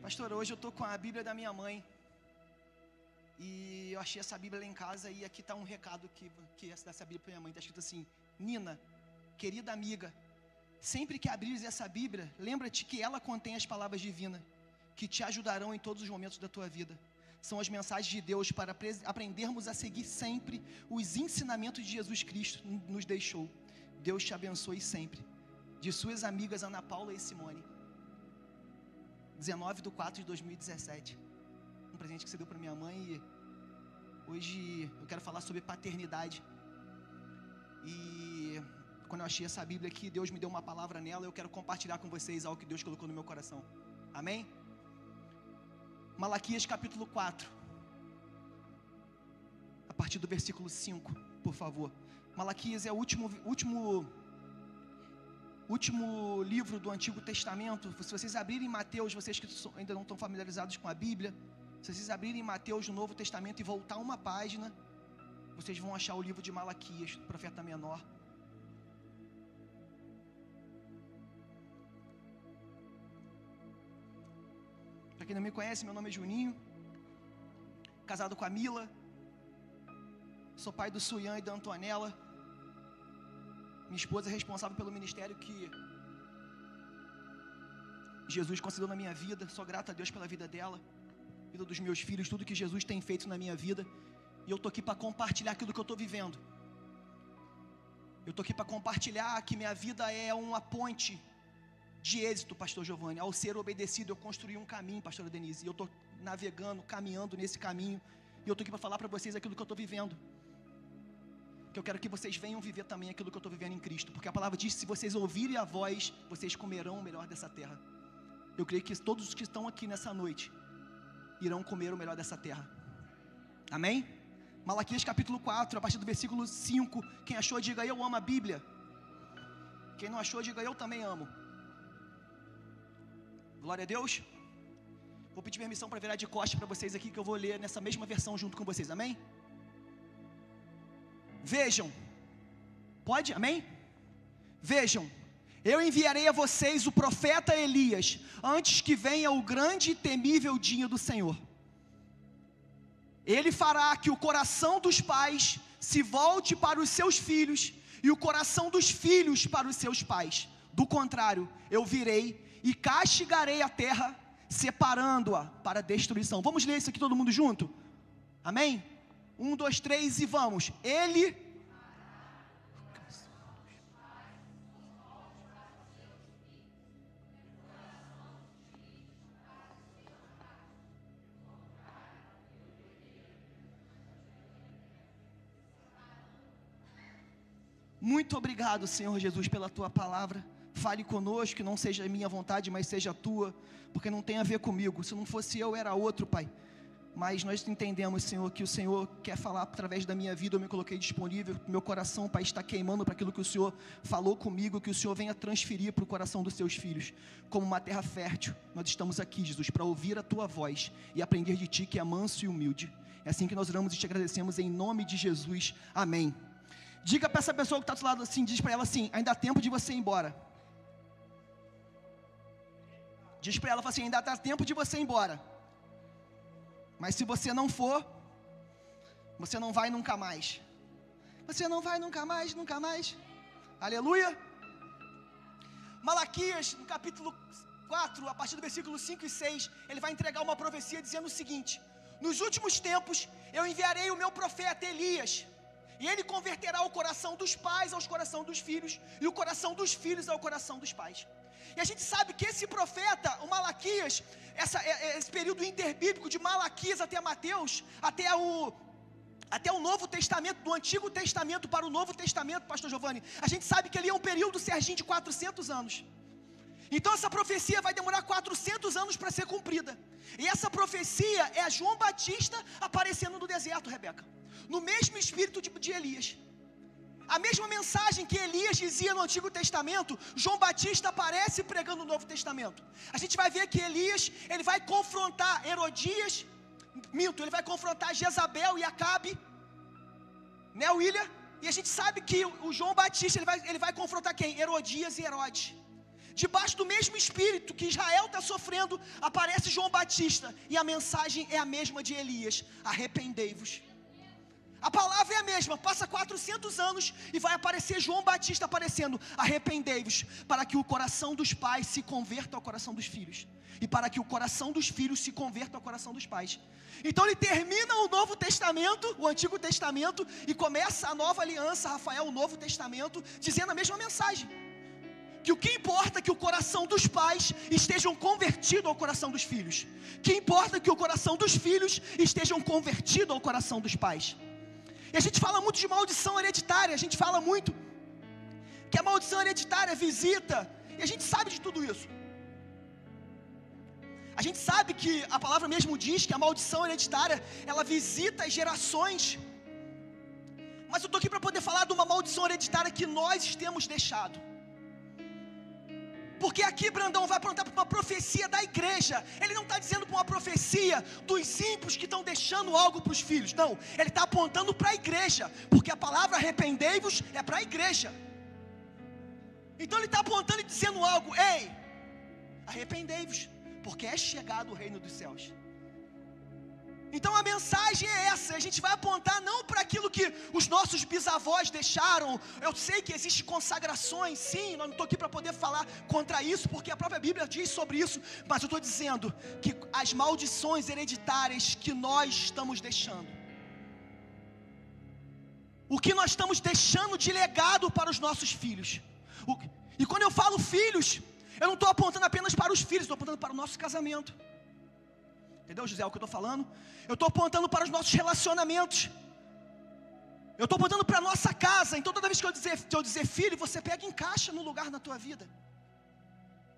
Pastor, hoje eu tô com a Bíblia da minha mãe. E eu achei essa Bíblia lá em casa. E aqui está um recado que essa Bíblia para minha mãe. Está escrito assim: Nina, querida amiga, sempre que abrires essa Bíblia, lembra-te que ela contém as palavras divinas que te ajudarão em todos os momentos da tua vida. São as mensagens de Deus para aprendermos a seguir sempre os ensinamentos de Jesus Cristo nos deixou. Deus te abençoe sempre. De suas amigas Ana Paula e Simone. 19/4/2017. Um presente que você deu para minha mãe. E hoje eu quero falar sobre paternidade. E quando eu achei essa Bíblia aqui, Deus me deu uma palavra nela. Eu quero compartilhar com vocês algo que Deus colocou no meu coração. Amém? Malaquias capítulo 4. A partir do versículo 5, por favor. Malaquias é o último livro do Antigo Testamento. Se vocês abrirem Mateus, vocês que ainda não estão familiarizados com a Bíblia, se vocês abrirem Mateus no Novo Testamento e voltar uma página, vocês vão achar o livro de Malaquias, do profeta menor. Para quem não me conhece, meu nome é Juninho, casado com a Mila, sou pai do Suyan e da Antonella. Minha esposa é responsável pelo ministério que Jesus concedeu na minha vida. Sou grato a Deus pela vida dela, vida dos meus filhos, tudo que Jesus tem feito na minha vida. E eu estou aqui para compartilhar aquilo que eu estou vivendo. Eu estou aqui para compartilhar que minha vida é uma ponte de êxito, pastor Giovanni. Ao ser obedecido, eu construí um caminho, pastora Denise. E eu estou navegando, caminhando nesse caminho. E eu estou aqui para falar para vocês aquilo que eu estou vivendo. Que eu quero que vocês venham viver também aquilo que eu estou vivendo em Cristo. Porque a palavra diz: se vocês ouvirem a voz, vocês comerão o melhor dessa terra. Eu creio que todos os que estão aqui nessa noite irão comer o melhor dessa terra. Amém? Malaquias capítulo 4, a partir do versículo 5. Quem achou, diga: eu amo a Bíblia. Quem não achou, diga: eu também amo. Glória a Deus. Vou pedir permissão para virar de costas para vocês aqui, que eu vou ler nessa mesma versão junto com vocês. Amém? Vejam, pode? Amém? Vejam, eu enviarei a vocês o profeta Elias, antes que venha o grande e temível dia do Senhor. Ele fará que o coração dos pais se volte para os seus filhos, e o coração dos filhos para os seus pais. Do contrário, eu virei e castigarei a terra, separando-a para destruição. Vamos ler isso aqui todo mundo junto? Amém? 1, 2, 3 e vamos. Ele Muito obrigado, Senhor Jesus, pela Tua palavra. Fale conosco, que não seja a minha vontade, mas seja a Tua, porque não tem a ver comigo. Se não fosse eu, era outro, Pai. Mas nós entendemos, Senhor, que o Senhor quer falar através da minha vida. Eu me coloquei disponível, meu coração, Pai, está queimando para aquilo que o Senhor falou comigo, que o Senhor venha transferir para o coração dos seus filhos, como uma terra fértil. Nós estamos aqui, Jesus, para ouvir a Tua voz e aprender de Ti, que é manso e humilde. É assim que nós oramos e te agradecemos em nome de Jesus, amém. Diga para essa pessoa que está do lado assim, diz para ela assim: ainda há tempo de você ir embora. Diz para ela, fala assim: ainda dá tempo de você ir embora. Mas se você não for, você não vai nunca mais. Você não vai nunca mais, nunca mais. Aleluia. Malaquias, no capítulo 4, a partir do versículo 5 e 6, ele vai entregar uma profecia dizendo o seguinte: nos últimos tempos eu enviarei o meu profeta Elias, e ele converterá o coração dos pais ao coração dos filhos, e o coração dos filhos ao coração dos pais. E a gente sabe que esse profeta, o Malaquias, esse período interbíblico de Malaquias até Mateus, até o Novo Testamento, do Antigo Testamento para o Novo Testamento, pastor Giovanni, a gente sabe que ali é um período, Serginho, de 400 anos. Então essa profecia vai demorar 400 anos para ser cumprida. E essa profecia é João Batista aparecendo no deserto, Rebeca, no mesmo espírito de Elias. A mesma mensagem que Elias dizia no Antigo Testamento, João Batista aparece pregando no Novo Testamento. A gente vai ver que Elias, ele vai confrontar Herodias, ele vai confrontar Jezabel e Acabe, né, William? E a gente sabe que o João Batista, ele vai confrontar quem? Herodias e Herodes. debaixo do mesmo espírito que Israel está sofrendo, aparece João Batista, e a mensagem é a mesma de Elias: arrependei-vos. A palavra é a mesma, passa 400 anos e vai aparecer João Batista aparecendo: arrependei-vos, para que o coração dos pais se converta ao coração dos filhos, e para que o coração dos filhos se converta ao coração dos pais. Então ele termina o Novo Testamento, o Antigo Testamento, e começa a Nova Aliança, Rafael, o Novo Testamento, dizendo a mesma mensagem: que o que importa é que o coração dos pais estejam convertido ao coração dos filhos, que importa que o coração dos filhos estejam convertido ao coração dos pais. E a gente fala muito de maldição hereditária, a gente fala muito que a maldição hereditária visita, e a gente sabe de tudo isso. A gente sabe que a palavra mesmo diz que a maldição hereditária, ela visita as gerações. Mas eu estou aqui para poder falar de uma maldição hereditária que nós temos deixado. Porque aqui Brandão vai apontar para uma profecia da igreja. Ele não está dizendo para uma profecia dos ímpios que estão deixando algo para os filhos. Não, ele está apontando para a igreja, porque a palavra arrependei-vos é para a igreja. Então ele está apontando e dizendo algo: ei, arrependei-vos, porque é chegado o reino dos céus. Então a mensagem é essa. A gente vai apontar não para aquilo que os nossos bisavós deixaram. Eu sei que existem consagrações, sim, eu não estou aqui para poder falar contra isso, porque a própria Bíblia diz sobre isso. Mas eu estou dizendo que as maldições hereditárias que nós estamos deixando, o que nós estamos deixando de legado para os nossos filhos. E quando eu falo filhos, eu não estou apontando apenas para os filhos, estou apontando para o nosso casamento. Entendeu, José, o que eu estou falando? Eu estou apontando para os nossos relacionamentos. Eu estou apontando para a nossa casa. Então toda vez que eu dizer filho, você pega e encaixa no lugar na tua vida.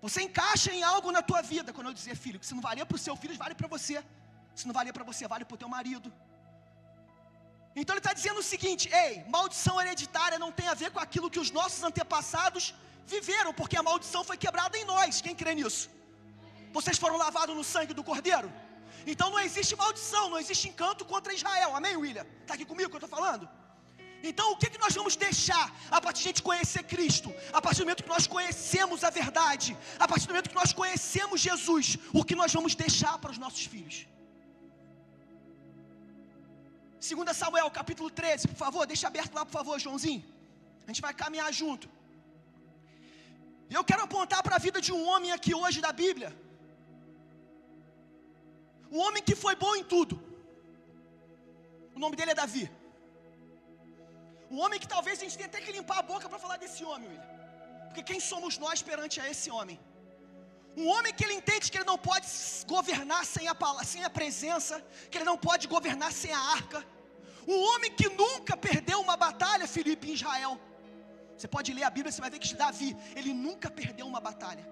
Você encaixa em algo na tua vida. Quando eu dizer filho, que se não valia para o seu filho, vale para você. Se não valia para você, vale para o teu marido. Então ele está dizendo o seguinte: ei, maldição hereditária não tem a ver com aquilo que os nossos antepassados viveram, porque a maldição foi quebrada em nós. Quem crê nisso? Vocês foram lavados no sangue do Cordeiro? Então não existe maldição, não existe encanto contra Israel. Amém, William? Está aqui comigo que eu estou falando? Então o que nós vamos deixar a partir de a gente conhecer Cristo? A partir do momento que nós conhecemos a verdade, a partir do momento que nós conhecemos Jesus, o que nós vamos deixar para os nossos filhos? 2 Samuel capítulo 13, por favor, deixa aberto lá, por favor, Joãozinho. A gente vai caminhar junto. E eu quero apontar para a vida de um homem aqui hoje da Bíblia. Um homem que foi bom em tudo. O nome dele é Davi. Um homem que talvez a gente tenha até que limpar a boca para falar desse homem, William. Porque quem somos nós perante a esse homem? Um homem que ele entende que ele não pode governar sem a presença, que ele não pode governar sem a arca. Um homem que nunca perdeu uma batalha, Filipe, em Israel. Você pode ler a Bíblia, você vai ver que Davi, ele nunca perdeu uma batalha.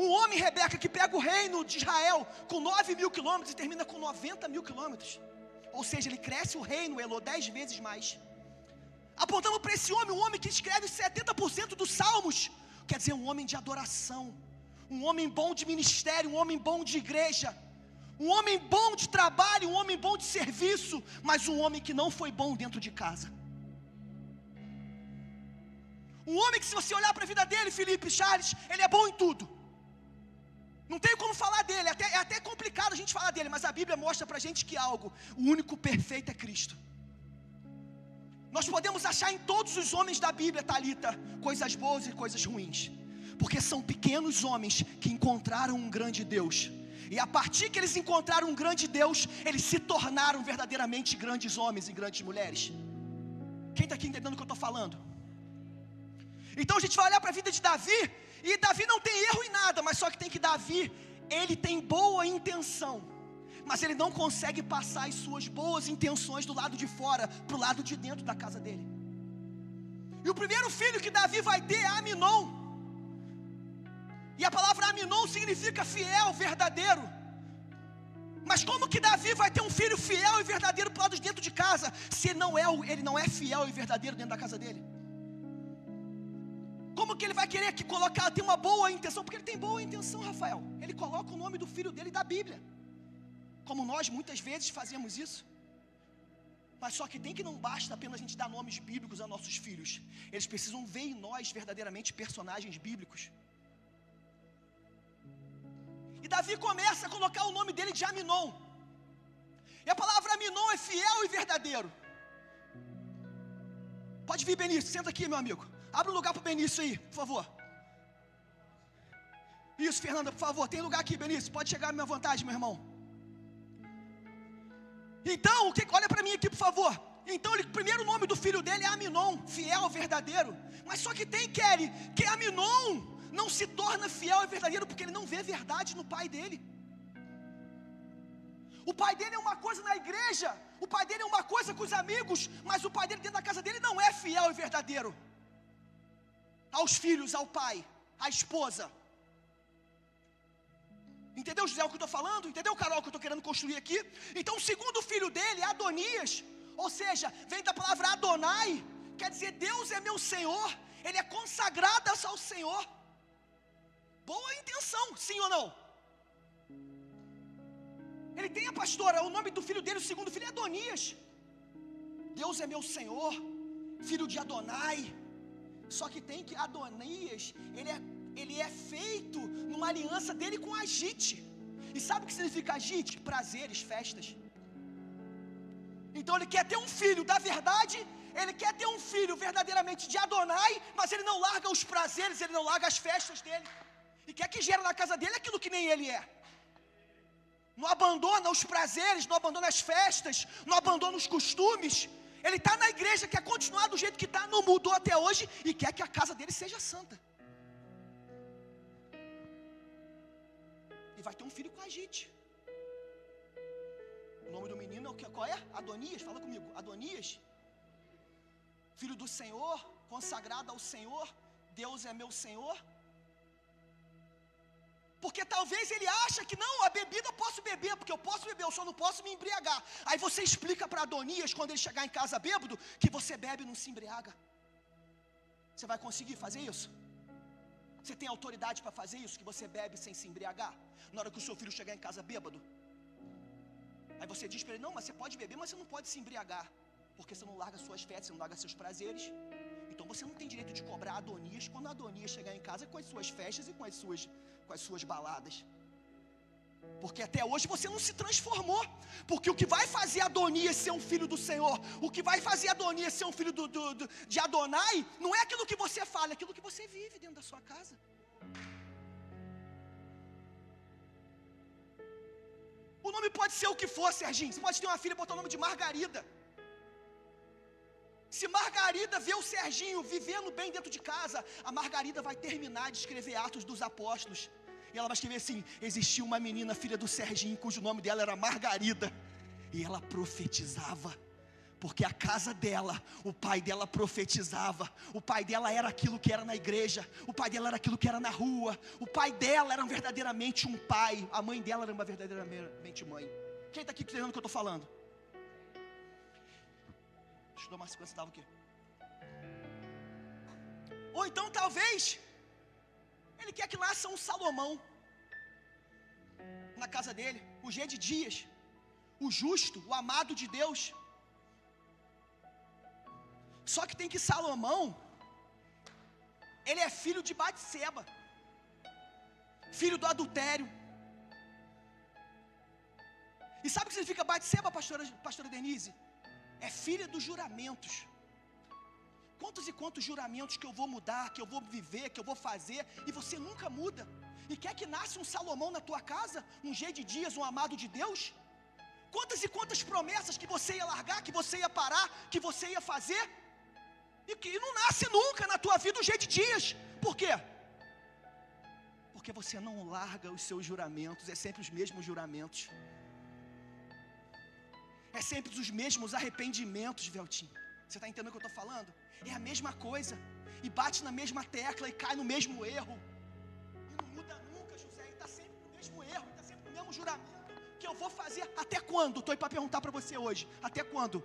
Um homem, Rebeca, que pega o reino de Israel com 9.000 quilômetros e termina com 90.000 quilômetros. Ou seja, ele cresce o reino, Elô, 10 vezes mais. Apontamos para esse homem, um homem que escreve 70% dos salmos. Quer dizer, um homem de adoração, um homem bom de ministério, um homem bom de igreja, um homem bom de trabalho, um homem bom de serviço, mas um homem que não foi bom dentro de casa. Um homem que, se você olhar para a vida dele, Felipe, Charles, ele é bom em tudo. Não tem como falar dele, é até complicado a gente falar dele, mas a Bíblia mostra para a gente que algo, o único perfeito é Cristo. Nós podemos achar em todos os homens da Bíblia, Talita, coisas boas e coisas ruins, porque são pequenos homens que encontraram um grande Deus, e a partir que eles encontraram um grande Deus, eles se tornaram verdadeiramente grandes homens e grandes mulheres. Quem está aqui entendendo o que eu estou falando? Então a gente vai olhar para a vida de Davi, e Davi não tem erro em nada, mas só que tem que Davi, ele tem boa intenção, mas ele não consegue passar as suas boas intenções do lado de fora para o lado de dentro da casa dele. E o primeiro filho que Davi vai ter é Aminon. E a palavra Aminon significa fiel, verdadeiro. Mas como que Davi vai ter um filho fiel e verdadeiro para o lado de dentro de casa, se ele não é fiel e verdadeiro dentro da casa dele? Como que ele vai querer que colocar, ter uma boa intenção? Porque ele tem boa intenção, Rafael. Ele coloca o nome do filho dele da Bíblia. Como nós muitas vezes fazemos isso. Mas só que tem que não basta apenas a gente dar nomes bíblicos a nossos filhos. Eles precisam ver em nós verdadeiramente personagens bíblicos. E Davi começa a colocar o nome dele de Aminon. E a palavra Aminon é fiel e verdadeiro. Pode vir, Benício, senta aqui, meu amigo. Abre um lugar para o Benício aí, por favor. Isso, Fernanda, por favor, tem lugar aqui, Benício. Pode chegar à minha vontade, meu irmão. Então, olha para mim aqui, por favor. Então, o primeiro nome do filho dele é Aminon, fiel, verdadeiro. Mas só que tem, Kelly, que Aminon não se torna fiel e verdadeiro porque ele não vê verdade no pai dele. O pai dele é uma coisa na igreja, o pai dele é uma coisa com os amigos, mas o pai dele dentro da casa dele não é fiel e verdadeiro aos filhos, ao pai, à esposa. Entendeu, José, o que eu estou falando? Entendeu, Carol, o que eu estou querendo construir aqui? Então, o segundo filho dele, Adonias, ou seja, vem da palavra Adonai, quer dizer, Deus é meu Senhor, ele é consagrado ao Senhor. Boa intenção, sim ou não? Ele tem a pastora, o nome do filho dele, o segundo filho é Adonias. Deus é meu Senhor, filho de Adonai. Só que tem que Adonias, ele é feito numa aliança dele com Agite. E sabe o que significa Agite? Prazeres, festas. Então ele quer ter um filho da verdade, ele quer ter um filho verdadeiramente de Adonai, mas ele não larga os prazeres, ele não larga as festas dele. E quer que gera na casa dele aquilo que nem ele é. Não abandona os prazeres, não abandona as festas, não abandona os costumes. Ele está na igreja, quer continuar do jeito que está, não mudou até hoje e quer que a casa dele seja santa. E vai ter um filho com Agite. O nome do menino, qual é? Adonias, fala comigo. Adonias, filho do Senhor, consagrado ao Senhor. Deus é meu Senhor. Porque talvez ele acha que não, a bebida eu posso beber, porque eu posso beber, eu só não posso me embriagar. Aí você explica para Adonias, quando ele chegar em casa bêbado, que você bebe e não se embriaga. Você vai conseguir fazer isso? Você tem autoridade para fazer isso, que você bebe sem se embriagar? Na hora que o seu filho chegar em casa bêbado, aí você diz para ele, não, mas você pode beber, mas você não pode se embriagar, porque você não larga suas festas, você não larga seus prazeres. Então você não tem direito de cobrar Adonias quando Adonias chegar em casa com as suas festas e com as suas baladas. Porque até hoje você não se transformou. Porque o que vai fazer Adonias ser um filho do Senhor, o que vai fazer Adonias ser um filho de Adonai, não é aquilo que você fala, é aquilo que você vive dentro da sua casa. O nome pode ser o que for, Serginho. Você pode ter uma filha e botar o nome de Margarida. Se Margarida vê o Serginho vivendo bem dentro de casa, a Margarida vai terminar de escrever Atos dos Apóstolos. E ela vai escrever assim: existia uma menina, filha do Serginho, cujo nome dela era Margarida. E ela profetizava. Porque a casa dela, o pai dela profetizava. O pai dela era aquilo que era na igreja. O pai dela era aquilo que era na rua. O pai dela era verdadeiramente um pai. A mãe dela era uma verdadeiramente mãe. Quem está aqui entendendo o que eu estou falando? Deixa eu dar uma sequência, estava aqui. Ou então talvez ele quer que nasça um Salomão na casa dele, o G de Dias, o justo, o amado de Deus. Só que tem que Salomão, ele é filho de Batseba, filho do adultério. E sabe o que significa Batseba, pastora Denise? É filha dos juramentos. Quantos e quantos juramentos que eu vou mudar, que eu vou viver, que eu vou fazer, e você nunca muda. E quer que nasça um Salomão na tua casa, um G de Dias, um amado de Deus? Quantas e quantas promessas que você ia largar, que você ia parar, que você ia fazer, e que não nasce nunca na tua vida um G de Dias. Por quê? Porque você não larga os seus juramentos, é sempre os mesmos juramentos. É sempre os mesmos arrependimentos, Veltinho. Você está entendendo o que eu estou falando? É a mesma coisa. E bate na mesma tecla e cai no mesmo erro. E não muda nunca, José. E está sempre no mesmo erro, está sempre no mesmo juramento. Que eu vou fazer até quando? Estou aí para perguntar para você hoje. Até quando?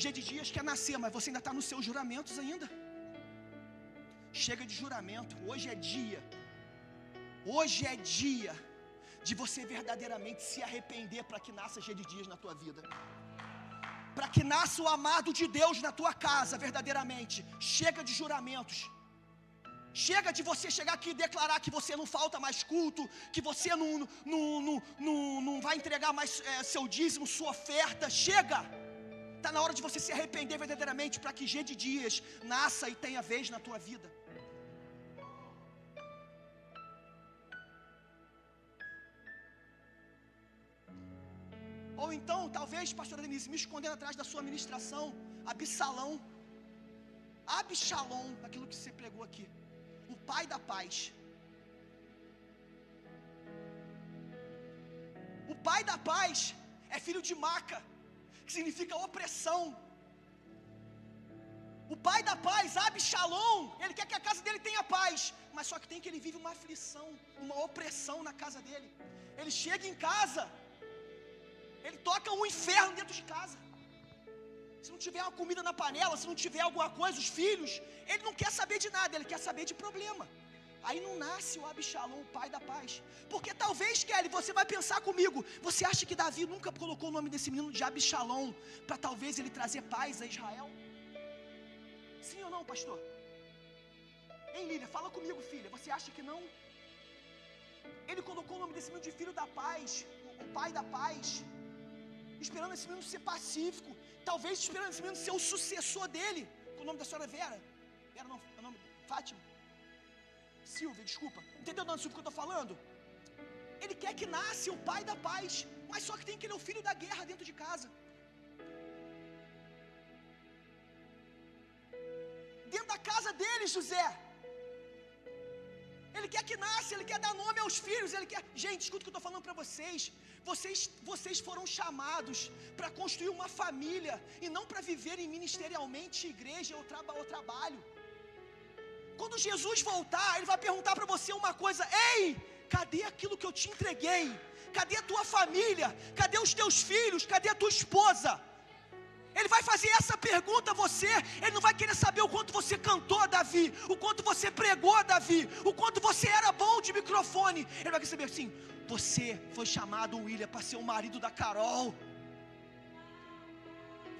G de Dias quer nascer, mas você ainda está nos seus juramentos ainda. Chega de juramento. Hoje é dia. Hoje é dia de você verdadeiramente se arrepender para que nasça G de Dias na tua vida. Para que nasça o amado de Deus na tua casa verdadeiramente. Chega de juramentos. Chega de você chegar aqui e declarar que você não falta mais culto, que você não vai entregar mais seu dízimo, sua oferta. Chega! Está na hora de você se arrepender verdadeiramente para que G de Dias nasça e tenha vez na tua vida. Ou então, talvez, pastora Denise, me escondendo atrás da sua ministração, Absalom, aquilo que você pregou aqui, o pai da paz. O pai da paz é filho de Maca, que significa opressão. O pai da paz, Absalom, ele quer que a casa dele tenha paz, mas só que tem que ele vive uma aflição, uma opressão na casa dele. Ele chega em casa, ele toca um inferno dentro de casa. Se não tiver uma comida na panela, se não tiver alguma coisa, os filhos, ele não quer saber de nada, ele quer saber de problema. Aí não nasce o Absalom, o pai da paz. Porque talvez, Kelly, você vai pensar comigo, você acha que Davi nunca colocou o nome desse menino de Absalom para talvez ele trazer paz a Israel? Sim ou não, pastor? Ei, Lília, fala comigo, filha, você acha que não? Ele colocou o nome desse menino de filho da paz, o pai da paz, esperando esse menino ser pacífico, talvez esperando esse menino ser o sucessor dele. Com o nome da senhora Vera? Vera não, é o nome Fátima? Silvia, desculpa. Entendeu, dona Silvia, o que eu estou falando? Ele quer que nasça o pai da paz, mas só que tem que ele é o filho da guerra dentro de casa. Dentro da casa dele, José, ele quer que nasça, ele quer dar nome aos filhos, ele quer... Gente, escuta o que eu estou falando para vocês. Vocês foram chamados para construir uma família e não para viverem ministerialmente igreja ou trabalho. Quando Jesus voltar, ele vai perguntar para você uma coisa: ei, cadê aquilo que eu te entreguei? Cadê a tua família? Cadê os teus filhos? Cadê a tua esposa? Ele vai fazer essa pergunta a você. Ele não vai querer saber o quanto você cantou, Davi, o quanto você pregou, Davi, o quanto você era bom de microfone. Ele vai querer saber assim: você foi chamado, William, para ser o marido da Carol.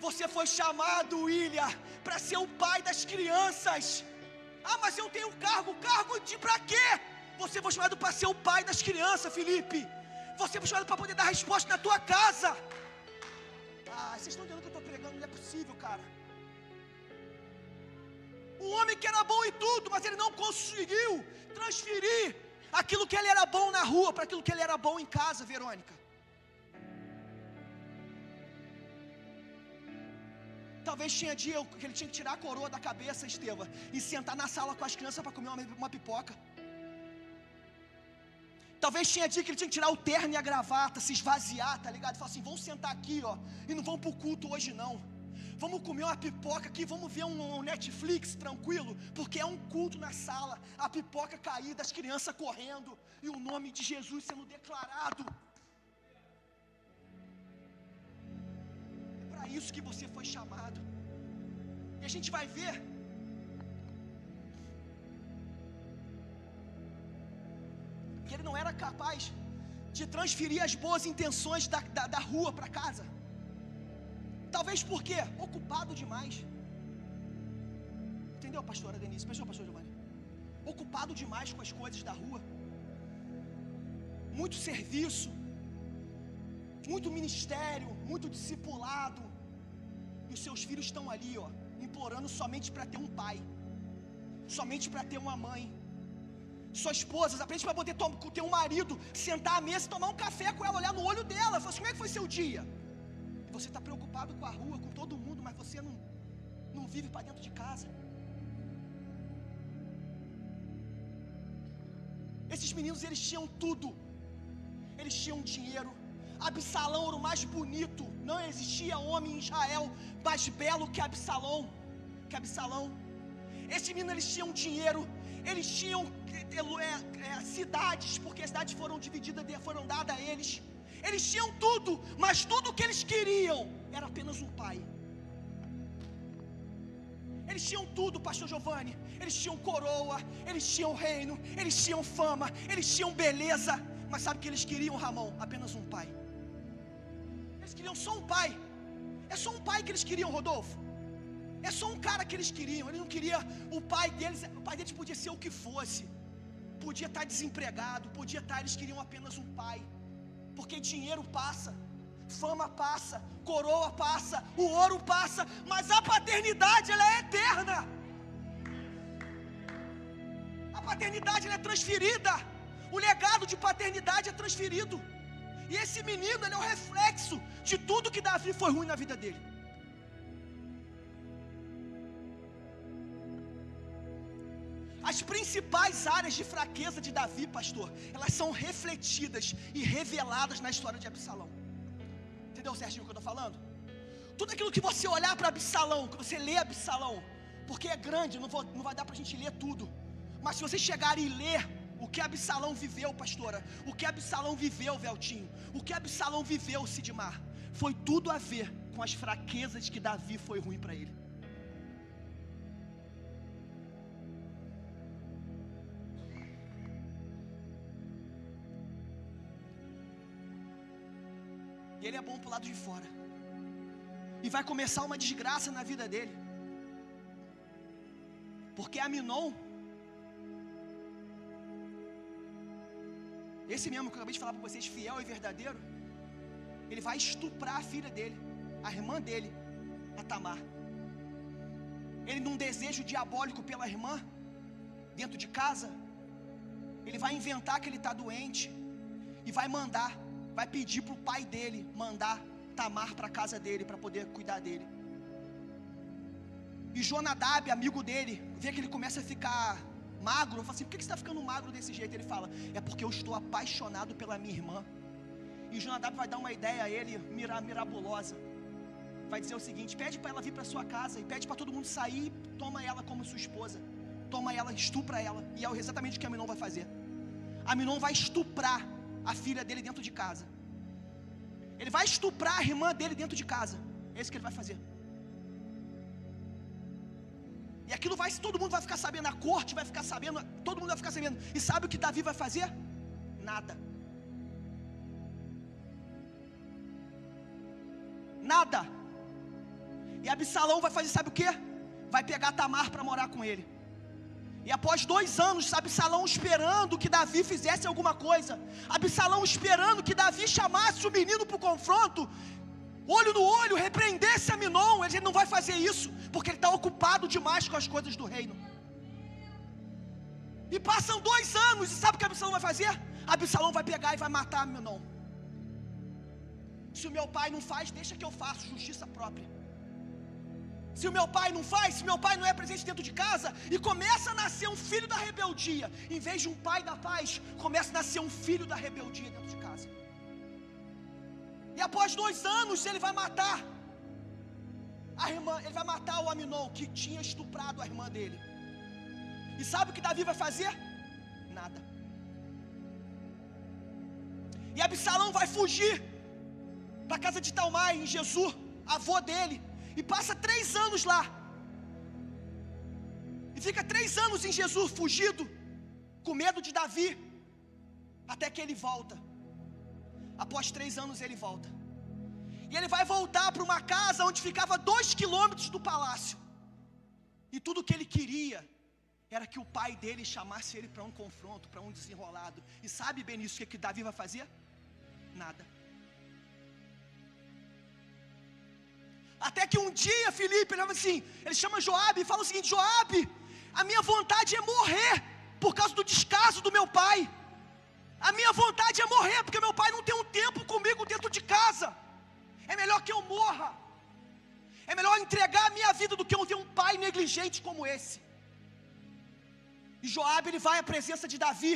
Você foi chamado, William, para ser o pai das crianças. Ah, mas eu tenho cargo de pra quê? Você foi chamado para ser o pai das crianças, Felipe. Você foi chamado para poder dar resposta na tua casa. Ah, vocês estão entendendo o que eu estou pregando? Não é possível, cara. Um homem que era bom em tudo, mas ele não conseguiu transferir aquilo que ele era bom na rua para aquilo que ele era bom em casa, Verônica. Talvez tinha dia que ele tinha que tirar a coroa da cabeça, Esteva, e sentar na sala com as crianças para comer uma pipoca. Talvez tinha dia que ele tinha que tirar o terno e a gravata, se esvaziar, tá ligado? Falar assim: vamos sentar aqui, ó, e não vamos pro culto hoje não. Vamos comer uma pipoca aqui, vamos ver um Netflix tranquilo, porque é um culto na sala, a pipoca caída, as crianças correndo e o nome de Jesus sendo declarado. É para isso que você foi chamado. E a gente vai ver que ele não era capaz de transferir as boas intenções da rua para casa. Talvez por quê? Ocupado demais. Entendeu, pastora Denise? Pensou, pastor Giovanni? Ocupado demais com as coisas da rua. Muito serviço, muito ministério, muito discipulado. E os seus filhos estão ali, ó, implorando somente para ter um pai, somente para ter uma mãe. Sua esposa, aprende para poder ter um marido, sentar à mesa, tomar um café com ela, olhar no olho dela, falar assim: como é que foi seu dia? E você está preocupado com a rua, com todo mundo, mas você não vive para dentro de casa. Esses meninos, eles tinham tudo. Eles tinham dinheiro. Absalão era o mais bonito. Não existia homem em Israel mais belo que Absalão. Esses meninos, eles tinham dinheiro. Eles tinham cidades, porque as cidades foram divididas, foram dadas a eles. Eles tinham tudo, mas tudo que eles queriam era apenas um pai. Eles tinham tudo, pastor Giovanni. Eles tinham coroa, eles tinham reino, eles tinham fama, eles tinham beleza. Mas sabe o que eles queriam, Ramon? Apenas um pai. Eles queriam só um pai. É só um pai que eles queriam, Rodolfo. É só um cara que eles queriam. Eles não queriam o pai deles podia ser o que fosse. Podia estar desempregado, podia estar, eles queriam apenas um pai. Porque dinheiro passa, fama passa, coroa passa, o ouro passa, mas a paternidade, ela é eterna. A paternidade, ela é transferida. O legado de paternidade é transferido. E esse menino, ele é o reflexo de tudo que Davi foi ruim na vida dele. As principais áreas de fraqueza de Davi, pastor, elas são refletidas e reveladas na história de Absalão. Entendeu certinho o que eu estou falando? Tudo aquilo que você olhar para Absalão, que você lê Absalão, porque é grande, não vai dar para a gente ler tudo. Mas se você chegar e ler o que Absalão viveu, pastora, o que Absalão viveu, Veltinho, o que Absalão viveu, Sidmar, foi tudo a ver com as fraquezas que Davi foi ruim para ele. E ele é bom pro lado de fora. E vai começar uma desgraça na vida dele. Porque Aminon, esse mesmo que eu acabei de falar para vocês, fiel e verdadeiro, ele vai estuprar a filha dele, a irmã dele, a Tamar. Ele, num desejo diabólico pela irmã, dentro de casa, ele vai inventar que ele está doente e vai pedir para o pai dele mandar Tamar para a casa dele, para poder cuidar dele. E Jonadab, amigo dele, vê que ele começa a ficar magro. Eu falo assim: por que você está ficando magro desse jeito? Ele fala: é porque eu estou apaixonado pela minha irmã. E Jonadab vai dar uma ideia a ele, mirabulosa. Vai dizer o seguinte: pede para ela vir para sua casa, e pede para todo mundo sair, toma ela como sua esposa, toma ela, estupra ela. E é exatamente o que Aminon vai fazer. Aminon vai estuprar a filha dele dentro de casa. Ele vai estuprar a irmã dele dentro de casa. É isso que ele vai fazer. E aquilo todo mundo vai ficar sabendo, a corte vai ficar sabendo, todo mundo vai ficar sabendo. E sabe o que Davi vai fazer? Nada. Nada. E Absalão vai fazer, sabe o que? Vai pegar Tamar para morar com ele. E após 2 anos, Absalão esperando que Davi fizesse alguma coisa, Absalão esperando que Davi chamasse o menino para o confronto, olho no olho, repreendesse Aminon. Ele não vai fazer isso, porque ele está ocupado demais com as coisas do reino. E passam 2 anos, e sabe o que Absalão vai fazer? Absalão vai pegar e vai matar Aminon. Se o meu pai não faz, deixa que eu faço, justiça própria. Se o meu pai não faz, se meu pai não é presente dentro de casa, e começa a nascer um filho da rebeldia, em vez de um pai da paz, começa a nascer um filho da rebeldia dentro de casa. E após 2 anos, ele vai matar a irmã, ele vai matar o Aminon, que tinha estuprado a irmã dele. E sabe o que Davi vai fazer? Nada. E Absalão vai fugir para a casa de Talmai, em Jesus, avô dele, e passa 3 anos lá. E fica 3 anos em Jesus, fugido, com medo de Davi, até que ele volta. Após 3 anos ele volta. E ele vai voltar para uma casa onde ficava 2 quilômetros do palácio. E tudo que ele queria era que o pai dele chamasse ele para um confronto, para um desenrolado. E sabe, Benício, o que Davi vai fazer? Nada. Até que um dia, Filipe, ele chama Joabe e fala o seguinte: Joabe, a minha vontade é morrer por causa do descaso do meu pai. A minha vontade é morrer porque meu pai não tem um tempo comigo dentro de casa. É melhor que eu morra. É melhor entregar a minha vida do que eu ter um pai negligente como esse. E Joabe, ele vai à presença de Davi.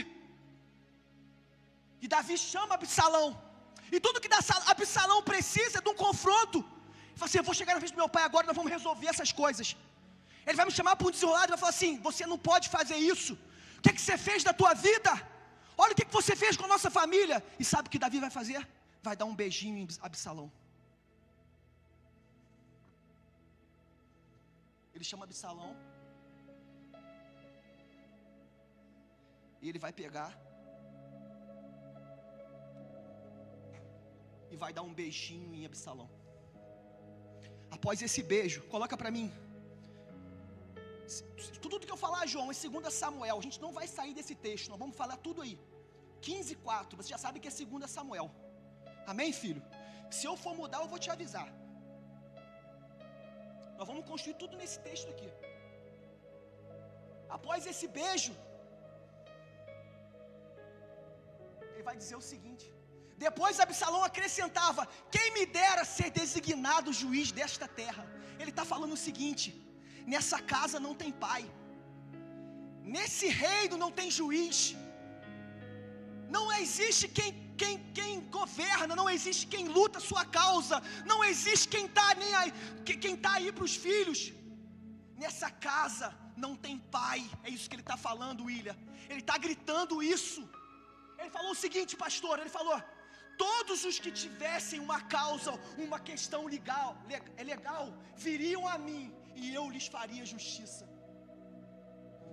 E Davi chama Absalão. E tudo que Absalão precisa é de um confronto. Ele fala assim: eu vou chegar na frente do meu pai agora, nós vamos resolver essas coisas. Ele vai me chamar para um desenrolado e vai falar assim: você não pode fazer isso. O que você fez da tua vida? Olha o que você fez com a nossa família. E sabe o que Davi vai fazer? Vai dar um beijinho em Absalão. Ele chama Absalão. E ele vai pegar e vai dar um beijinho em Absalão. Após esse beijo, coloca para mim, Tudo que eu falar, João, é 2 Samuel. A gente não vai sair desse texto, nós vamos falar tudo aí. 15:4, você já sabe que é 2 Samuel. Amém, filho? Se eu for mudar, eu vou te avisar. Nós vamos construir tudo nesse texto aqui. Após esse beijo, ele vai dizer o seguinte: depois Absalão acrescentava: quem me dera ser designado juiz desta terra. Ele está falando o seguinte: nessa casa não tem pai, nesse reino não tem juiz, não existe quem governa, não existe quem luta a sua causa, não existe quem está aí para os filhos. Nessa casa não tem pai. É isso que ele está falando, William. Ele está gritando isso. Ele falou o seguinte, pastor, ele falou: todos os que tivessem uma causa, uma questão legal, viriam a mim e eu lhes faria justiça.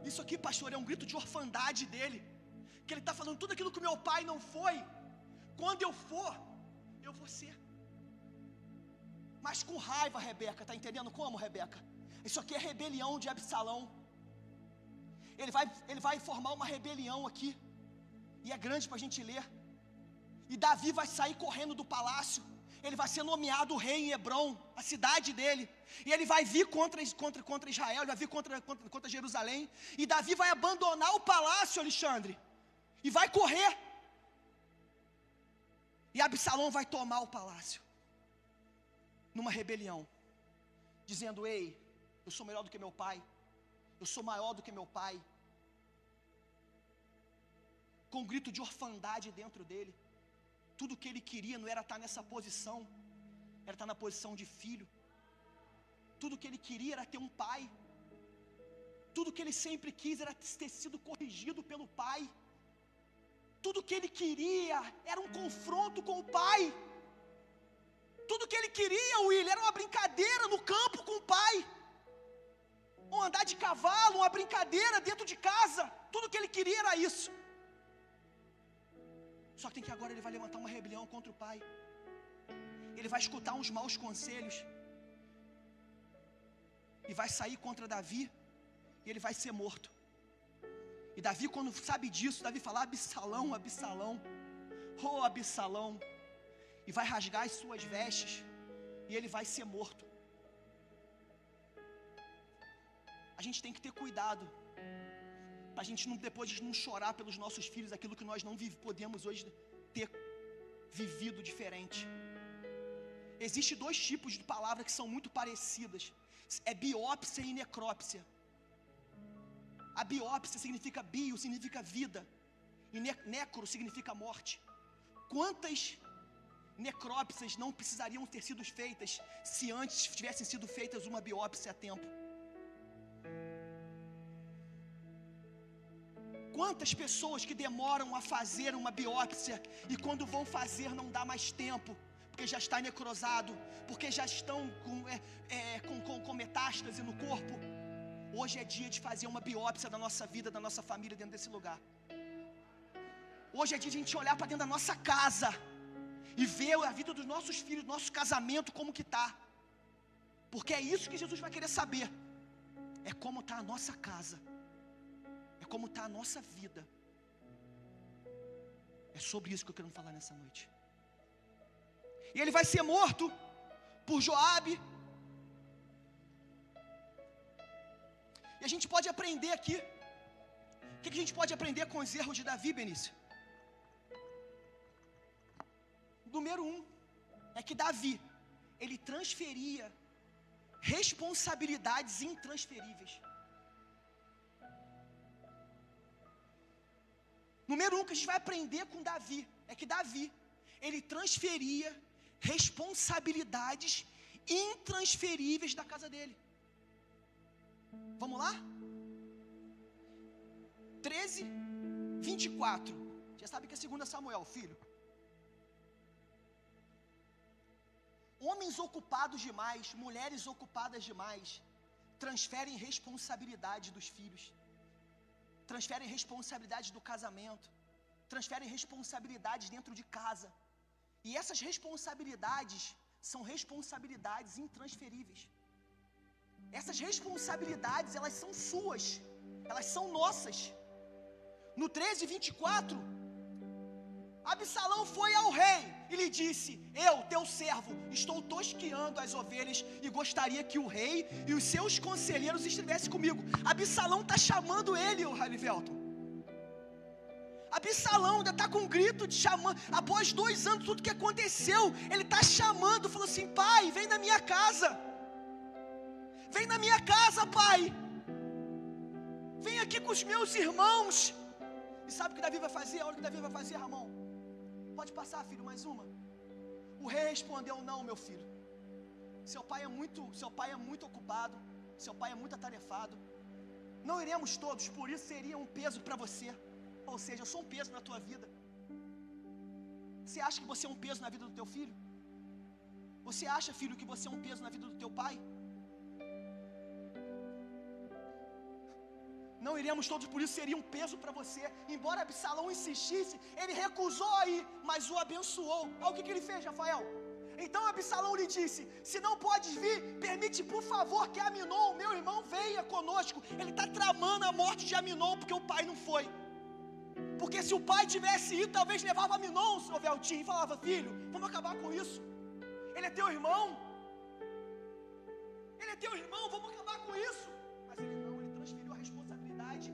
Isso aqui, pastor, é um grito de orfandade dele, que ele está falando: tudo aquilo que meu pai não foi, quando eu for, eu vou ser. Mas com raiva, Rebeca, está entendendo como, Rebeca? Isso aqui é rebelião de Absalão. Ele vai formar uma rebelião aqui, e é grande para a gente ler. E Davi vai sair correndo do palácio. Ele vai ser nomeado rei em Hebrom, a cidade dele. E ele vai vir contra Israel, ele vai vir contra Jerusalém. E Davi vai abandonar o palácio, Alexandre, e vai correr. E Absalão vai tomar o palácio, numa rebelião, dizendo: ei, eu sou melhor do que meu pai, eu sou maior do que meu pai. Com um grito de orfandade dentro dele. Tudo que ele queria não era estar nessa posição, era estar na posição de filho. Tudo que ele queria era ter um pai. Tudo que ele sempre quis era ter sido corrigido pelo pai. Tudo que ele queria era um confronto com o pai. Tudo que ele queria, William, era uma brincadeira no campo com o pai. Ou andar de cavalo, uma brincadeira dentro de casa. Tudo que ele queria era isso. Só que agora ele vai levantar uma rebelião contra o pai. Ele vai escutar uns maus conselhos e vai sair contra Davi, e ele vai ser morto. E Davi, quando sabe disso, Davi fala: Absalão, Absalão, oh Absalão, e vai rasgar as suas vestes, e ele vai ser morto. A gente tem que ter cuidado, para a gente não, depois não chorar pelos nossos filhos aquilo que nós não podemos hoje ter vivido diferente. Existem 2 tipos de palavras que são muito parecidas: é biópsia e necrópsia. A biópsia significa bio, significa vida, e necro significa morte. Quantas necrópsias não precisariam ter sido feitas se antes tivessem sido feitas uma biópsia a tempo? Quantas pessoas que demoram a fazer uma biópsia e quando vão fazer não dá mais tempo, porque já está necrosado, porque já estão com metástase no corpo. Hoje é dia de fazer uma biópsia da nossa vida, da nossa família dentro desse lugar. Hoje é dia de a gente olhar para dentro da nossa casa e ver a vida dos nossos filhos, do nosso casamento, como que está. Porque é isso que Jesus vai querer saber. É como está a nossa casa. É como está a nossa vida. É sobre isso que eu quero falar nessa noite. E ele vai ser morto por Joabe. E a gente pode aprender aqui. O que a gente pode aprender com os erros de Davi, Benício? Número 1 é que Davi, ele transferia responsabilidades intransferíveis. Número 1 que a gente vai aprender com Davi é que Davi, ele transferia responsabilidades intransferíveis da casa dele. Vamos lá? 13:24. Já sabe que é 2 Samuel, filho. Homens ocupados demais, mulheres ocupadas demais, transferem responsabilidade dos filhos, transferem responsabilidade do casamento, transferem responsabilidades dentro de casa. E essas responsabilidades são responsabilidades intransferíveis. Essas responsabilidades, elas são suas, elas são nossas. No 13:24, Absalão foi ao rei e lhe disse: eu, teu servo, estou tosqueando as ovelhas e gostaria que o rei e os seus conselheiros estivessem comigo. Absalão está chamando ele, o Halivelton. Absalão ainda está com um grito de chamando. Após 2 anos, tudo que aconteceu, ele está chamando, falou assim: pai, vem na minha casa. Vem na minha casa, pai. Vem aqui com os meus irmãos. E sabe o que Davi vai fazer? Olha o que Davi vai fazer, Ramon. Pode passar, filho, mais uma. O rei respondeu: não, meu filho. Seu pai é muito ocupado. Seu pai é muito atarefado. Não iremos todos, por isso seria um peso para você. Ou seja, eu sou um peso na tua vida. Você acha que você é um peso na vida do teu filho? Você acha, filho, que você é um peso na vida do teu pai? Não iremos todos, por isso seria um peso para você. Embora Absalão insistisse, ele recusou a ir, mas o abençoou. Olha o que ele fez, Rafael. Então Absalão lhe disse: se não podes vir, permite por favor que Aminon, meu irmão, venha conosco. Ele está tramando a morte de Aminon porque o pai não foi. Porque se o pai tivesse ido, talvez levava Aminon, seu Veltinho, e falava: filho, vamos acabar com isso. Ele é teu irmão. Ele é teu irmão, vamos acabar com isso. Mas ele não, ele transferiu a responsabilidade.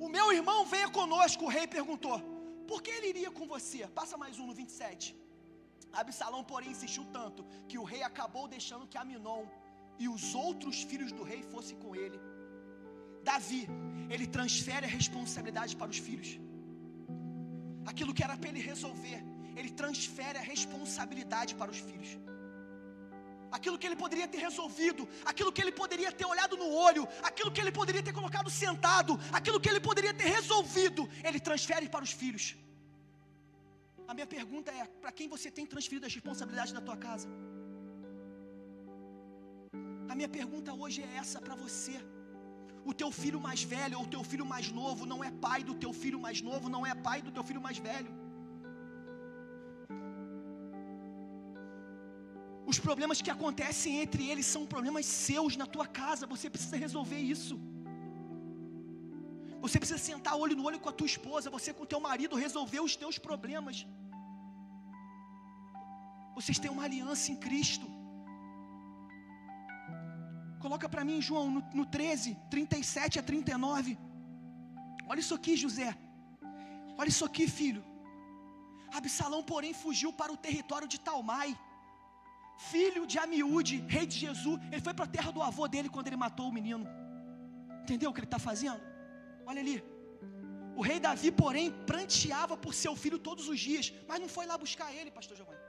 O meu irmão venha conosco. O rei perguntou: por que ele iria com você? Passa mais um no 27. Absalão, porém, insistiu tanto que o rei acabou deixando que Aminon e os outros filhos do rei fossem com ele. Davi, ele transfere a responsabilidade para os filhos. Aquilo que era para ele resolver, ele transfere a responsabilidade para os filhos. Aquilo que ele poderia ter resolvido, aquilo que ele poderia ter olhado no olho, aquilo que ele poderia ter colocado sentado, aquilo que ele poderia ter resolvido, ele transfere para os filhos. A minha pergunta é: para quem você tem transferido as responsabilidades da tua casa? A minha pergunta hoje é essa para você. O teu filho mais velho ou o teu filho mais novo não é pai do teu filho mais novo, não é pai do teu filho mais velho. Os problemas que acontecem entre eles são problemas seus na tua casa. Você precisa resolver isso. Você precisa sentar olho no olho com a tua esposa, você com o teu marido, resolver os teus problemas. Vocês têm uma aliança em Cristo. Coloca para mim, João, no 13, 37 a 39. Olha isso aqui, José. Olha isso aqui, filho. Absalão, porém, fugiu para o território de Talmai, filho de Amiúde, rei de Jesus. Ele foi para a terra do avô dele quando ele matou o menino. Entendeu o que ele está fazendo? Olha ali. O rei Davi, porém, pranteava por seu filho todos os dias, mas não foi lá buscar ele, pastor Giovanni.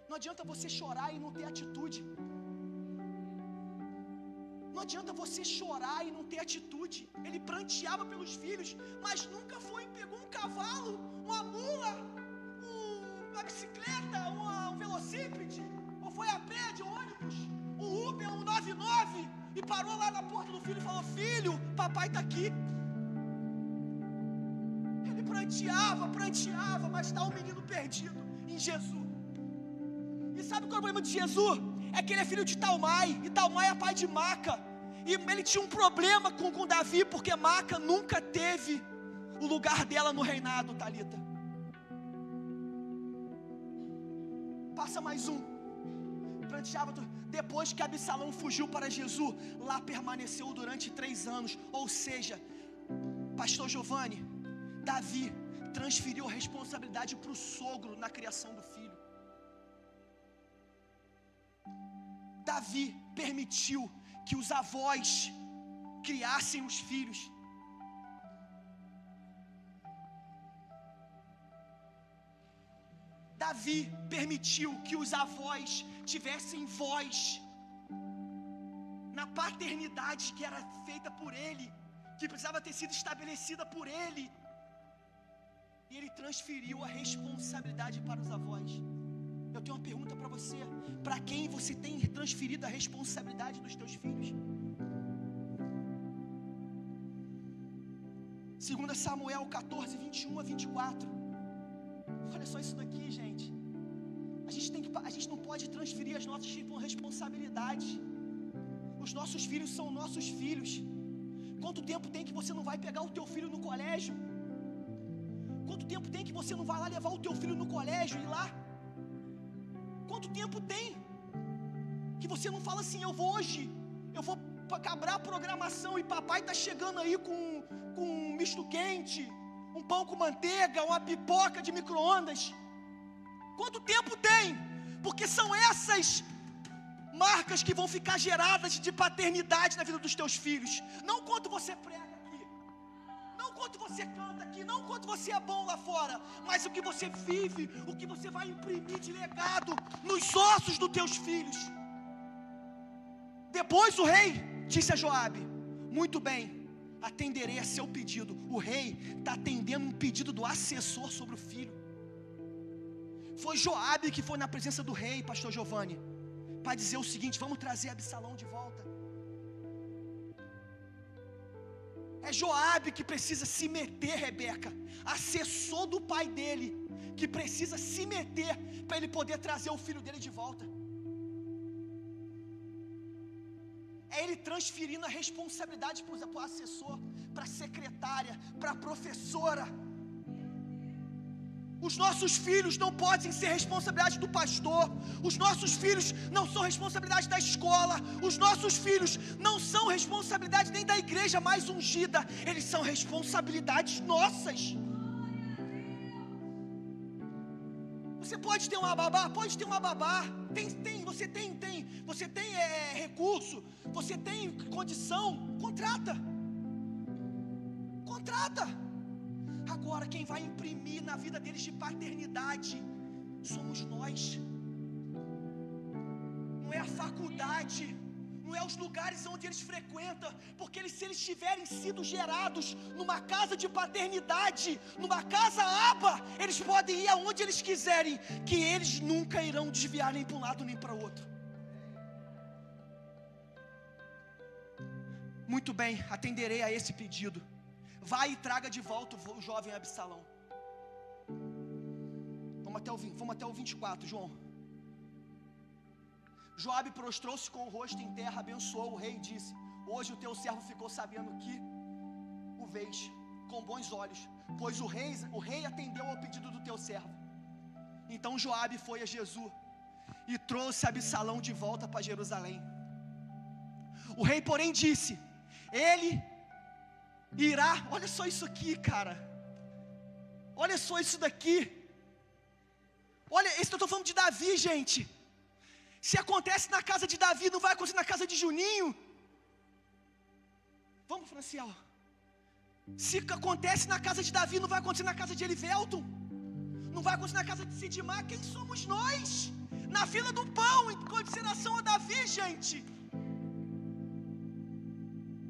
Não adianta você chorar e não ter atitude. Não adianta você chorar e não ter atitude. Ele pranteava pelos filhos, mas nunca foi e pegou um cavalo, uma mula, uma bicicleta, um velocípede, ou foi a pé, de ônibus, um Uber, um 99, e parou lá na porta do filho e falou: filho, papai está aqui. Ele pranteava, mas está um menino perdido em Jesus. E sabe qual é o problema de Jesus? É que ele é filho de Talmai, e Talmai é pai de Maca. E ele tinha um problema com Davi, porque Maca nunca teve o lugar dela no reinado, Thalita. Passa mais um. Depois que Absalão fugiu para Jesus, lá permaneceu durante 3 anos. Ou seja, pastor Giovanni, Davi transferiu a responsabilidade para o sogro na criação do filho. Davi permitiu que os avós criassem os filhos. Davi permitiu que os avós tivessem voz na paternidade que era feita por ele, que precisava ter sido estabelecida por ele. E ele transferiu a responsabilidade para os avós. Eu tenho uma pergunta para você: para quem você tem transferido a responsabilidade dos teus filhos? 2 Samuel 14, 21 a 24. Olha só isso daqui, gente. A gente não pode transferir as nossas responsabilidades Os nossos filhos são nossos filhos. Quanto tempo tem que você não vai pegar o teu filho no colégio? Quanto tempo tem que você não vai lá levar o teu filho no colégio e ir lá? Quanto tempo tem que você não fala assim, eu vou acabar a programação e papai tá chegando aí com um misto quente, um pão com manteiga, uma pipoca de micro-ondas? Quanto tempo tem? Porque são essas marcas que vão ficar geradas de paternidade na vida dos teus filhos. Não quanto você prega aqui, não quanto você canta aqui, não quanto você é bom lá fora, mas o que você vive, o que você vai imprimir de legado nos ossos dos teus filhos. Depois o rei disse a Joabe: muito bem, atenderei a seu pedido. O rei está atendendo um pedido do assessor sobre o filho. Foi Joabe que foi na presença do rei, pastor Giovanni, para dizer o seguinte: vamos trazer Absalão de volta. É Joabe que precisa se meter, Rebeca, assessor do pai dele, que precisa se meter para ele poder trazer o filho dele de volta. É ele transferindo a responsabilidade para o assessor, para a secretária, para a professora. Os nossos filhos não podem ser responsabilidade do pastor. Os nossos filhos não são responsabilidade da escola. Os nossos filhos não são responsabilidade nem da igreja mais ungida. Eles são responsabilidades nossas. Você pode ter uma babá? Pode ter uma babá. Você tem recurso, você tem condição, contrata. Agora quem vai imprimir na vida deles de paternidade somos nós. Não é a faculdade, não é os lugares onde eles frequentam, porque se eles tiverem sido gerados numa casa de paternidade, numa casa aba, eles podem ir aonde eles quiserem, que eles nunca irão desviar nem para um lado nem para o outro. Muito bem, atenderei a esse pedido. Vai e traga de volta o jovem Absalão. Vamos até o 24, João. Joabe prostrou-se com o rosto em terra, abençoou o rei e disse: hoje o teu servo ficou sabendo que o vês com bons olhos, pois o rei atendeu ao pedido do teu servo. Então Joabe foi a Jesú e trouxe Absalão de volta para Jerusalém. O rei, porém, disse: ele irá. Olha só isso aqui, cara. Olha só isso daqui. Olha, eu estou falando de Davi, gente. Se acontece na casa de Davi, não vai acontecer na casa de Juninho? Vamos, Franciel. Se acontece na casa de Davi, não vai acontecer na casa de Elivelton? Não vai acontecer na casa de Sidmar? Quem somos nós? Na fila do pão, em consideração a Davi, gente.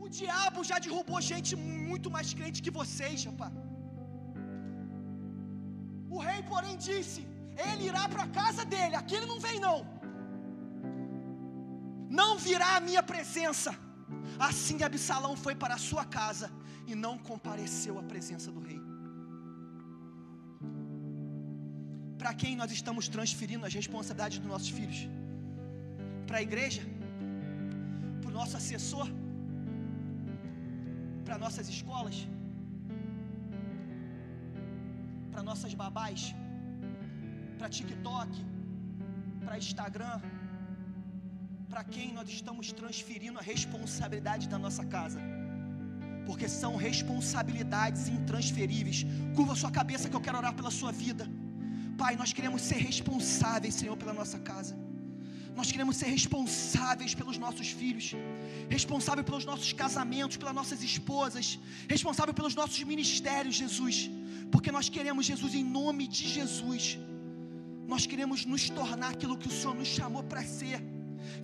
O diabo já derrubou gente muito mais crente que vocês, rapaz. O rei, porém, disse: ele irá para a casa dele, aqui ele não vem não. Não virá à minha presença. Assim Absalão foi para a sua casa e não compareceu à presença do rei. Para quem nós estamos transferindo as responsabilidades dos nossos filhos? Para a igreja? Para o nosso assessor? Para nossas escolas? Para nossas babás? Para TikTok? Para Instagram? Para quem nós estamos transferindo a responsabilidade da nossa casa? Porque são responsabilidades intransferíveis. Curva a sua cabeça que eu quero orar pela sua vida. Pai, nós queremos ser responsáveis, Senhor, pela nossa casa. Nós queremos ser responsáveis pelos nossos filhos, responsáveis pelos nossos casamentos, pelas nossas esposas, responsáveis pelos nossos ministérios, Jesus. Porque nós queremos, Jesus, em nome de Jesus, nós queremos nos tornar aquilo que o Senhor nos chamou para ser.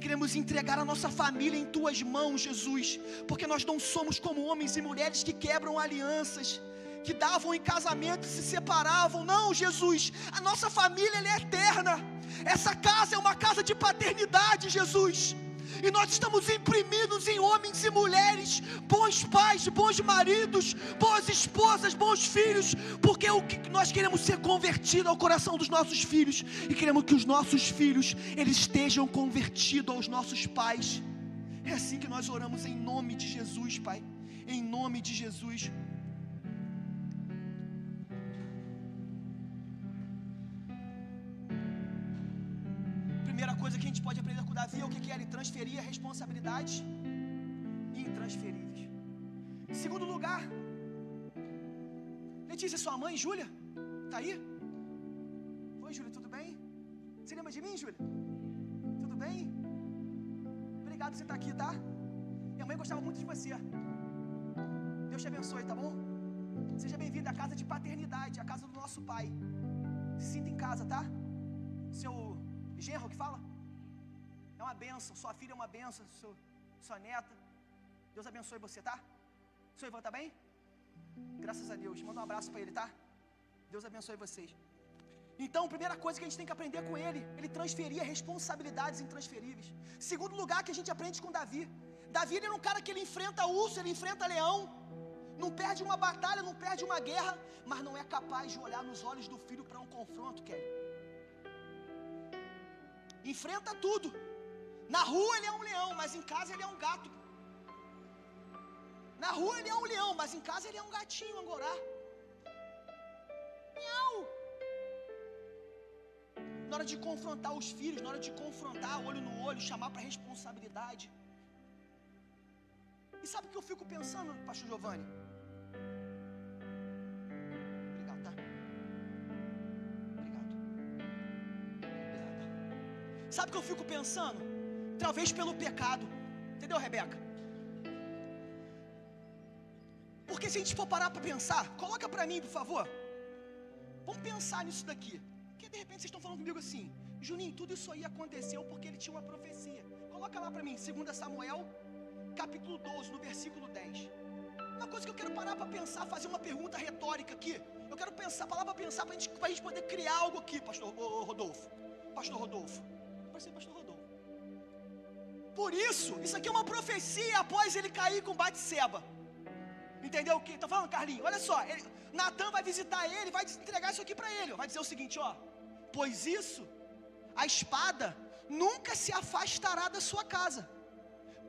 Queremos entregar a nossa família em Tuas mãos, Jesus. Porque nós não somos como homens e mulheres que quebram alianças, que davam em casamento e se separavam. Não, Jesus, a nossa família ela é eterna. Essa casa é uma casa de paternidade, Jesus. E nós estamos imprimidos em homens e mulheres, bons pais, bons maridos, boas esposas, bons filhos. Porque o que nós queremos ser convertidos ao coração dos nossos filhos. E queremos que os nossos filhos eles estejam convertidos aos nossos pais. É assim que nós oramos em nome de Jesus, Pai. Em nome de Jesus. Primeira coisa que a gente pode aprender com Davi é o que é? Ele transferia responsabilidades intransferíveis. Em segundo lugar, Letícia, sua mãe, Júlia, tá aí? Oi, Júlia, tudo bem? Você lembra de mim, Júlia? Tudo bem? Obrigado por você estar aqui, tá? Minha mãe gostava muito de você. Deus te abençoe, tá bom? Seja bem-vindo à casa de paternidade, a casa do nosso pai. Se sinta em casa, tá? Seu genro que fala? É uma bênção, sua filha é uma bênção, sua neta. Deus abençoe você, tá? Seu Ivan tá bem? Graças a Deus. Manda um abraço para ele, tá? Deus abençoe vocês. Então, primeira coisa que a gente tem que aprender com ele transferia responsabilidades intransferíveis. Segundo lugar que a gente aprende com Davi. Davi, ele é um cara que ele enfrenta urso, ele enfrenta leão, não perde uma batalha, não perde uma guerra, mas não é capaz de olhar nos olhos do filho para um confronto, Kelly. Enfrenta tudo. Na rua ele é um leão, mas em casa ele é um gato. Na rua ele é um leão, mas em casa ele é um gatinho, angorá. Miau. Na hora de confrontar os filhos, na hora de confrontar olho no olho, chamar para responsabilidade. E sabe o que eu fico pensando, pastor Giovanni? Obrigado, tá? Obrigado. Sabe o que eu fico pensando? Talvez pelo pecado. Entendeu, Rebeca? Porque se a gente for parar para pensar, coloca para mim, por favor. Vamos pensar nisso daqui. Porque de repente vocês estão falando comigo assim: Juninho, tudo isso aí aconteceu porque ele tinha uma profecia. Coloca lá para mim, 2 Samuel, capítulo 12, no versículo 10. Uma coisa que eu quero parar para pensar, fazer uma pergunta retórica aqui. Eu quero parar para pensar para a gente poder criar algo aqui, pastor Rodolfo. Pastor Rodolfo. Vai ser pastor Rodolfo. Por isso aqui é uma profecia após ele cair com Batseba. Entendeu o que? Tá falando, Carlinhos? Olha só, Natan vai visitar ele, vai entregar isso aqui para ele. Vai dizer o seguinte, ó: pois isso, a espada nunca se afastará da sua casa,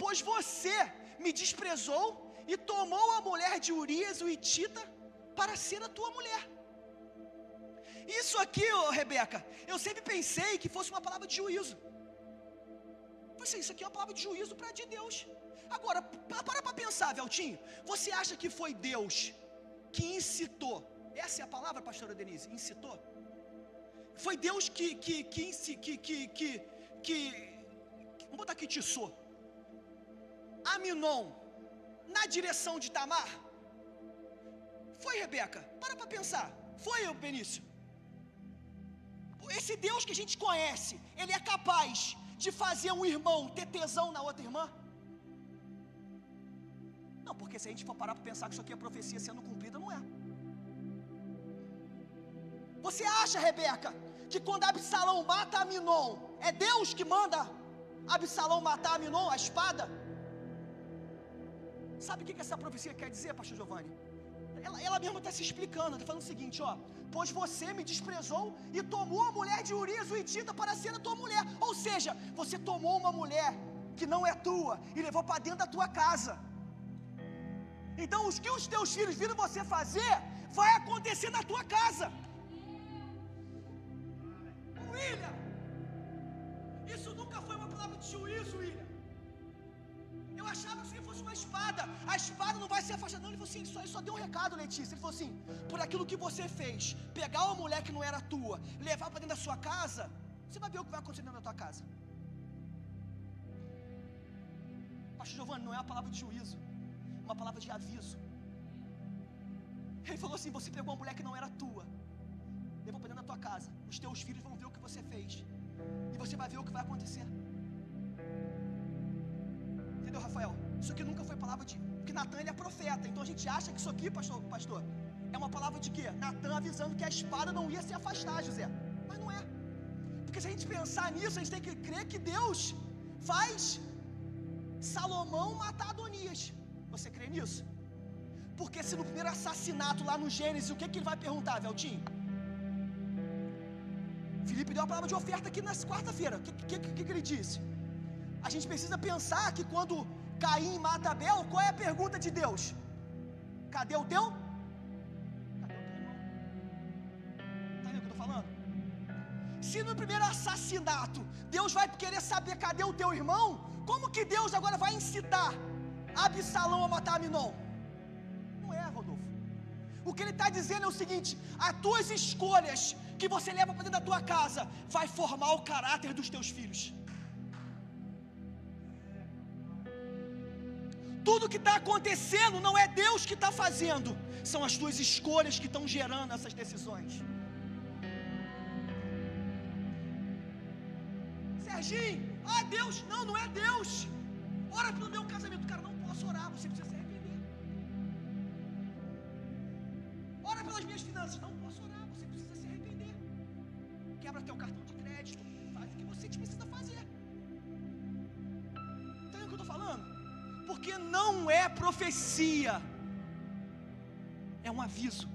pois você me desprezou e tomou a mulher de Urias, o Hitita, para ser a tua mulher. Isso aqui, Rebeca, eu sempre pensei que fosse uma palavra de juízo. Isso aqui é uma palavra de juízo para de Deus. Agora, para pensar, Veltinho. Você acha que foi Deus que incitou? Essa é a palavra, pastora Denise, incitou? Foi Deus vamos botar aqui, tiçou Aminon na direção de Tamar? Foi, Rebeca? Para pensar. Foi, Benício? Esse Deus que a gente conhece, ele é capaz de fazer um irmão ter tesão na outra irmã? Não, porque se a gente for parar para pensar que isso aqui é profecia sendo cumprida, não é. Você acha, Rebeca, que quando Absalão mata Aminon, é Deus que manda Absalão matar Aminon, a espada? Sabe o que essa profecia quer dizer, pastor Giovanni? Ela mesma está se explicando, está falando o seguinte, ó: pois você me desprezou e tomou a mulher de Urias, o Hitita, para ser a tua mulher. Ou seja, você tomou uma mulher que não é tua e levou para dentro da tua casa. Então os que os teus filhos viram você fazer, vai acontecer na tua casa. William, isso nunca foi uma palavra de juízo, William. Eu achava que isso fosse uma espada. A espada não vai ser afastada. Não, ele falou assim, só deu um recado, Letícia. Ele falou assim: por aquilo que você fez, pegar uma mulher que não era tua, levar para dentro da sua casa, você vai ver o que vai acontecer dentro da tua casa. Pastor Giovanni, não é uma palavra de juízo, é uma palavra de aviso. Ele falou assim: você pegou uma mulher que não era tua, levou para dentro da tua casa. Os teus filhos vão ver o que você fez, e você vai ver o que vai acontecer. Entendeu, Rafael? Isso aqui nunca foi palavra de... Porque Natan, ele é profeta. Então a gente acha que isso aqui, pastor, é uma palavra de quê? Natan avisando que a espada não ia se afastar, José. Mas não é. Porque se a gente pensar nisso, a gente tem que crer que Deus faz Salomão matar Adonias. Você crê nisso? Porque se no primeiro assassinato lá no Gênesis, o que ele vai perguntar, Veltinho? Filipe deu uma palavra de oferta aqui na quarta-feira. O que ele disse? a gente precisa pensar que quando Caim mata Abel, qual é a pergunta de Deus? Cadê o teu? Cadê o teu irmão? Tá vendo o que eu estou falando? Se no primeiro assassinato Deus vai querer saber cadê o teu irmão, como que Deus agora vai incitar Absalão a matar Aminon? Não é, Rodolfo. O que ele está dizendo é o seguinte: as tuas escolhas que você leva para dentro da tua casa vai formar o caráter dos teus filhos. Tudo que está acontecendo não é Deus que está fazendo, são as tuas escolhas que estão gerando essas decisões. Serginho, Deus, não é Deus. Ora pelo meu casamento. Cara, não posso orar, você precisa se arrepender. Ora pelas minhas finanças. Não posso orar, você precisa se arrepender. Quebra teu cartão de crédito, faz o que você precisa fazer. Entendeu o que eu estou falando? Porque não é profecia, é um aviso.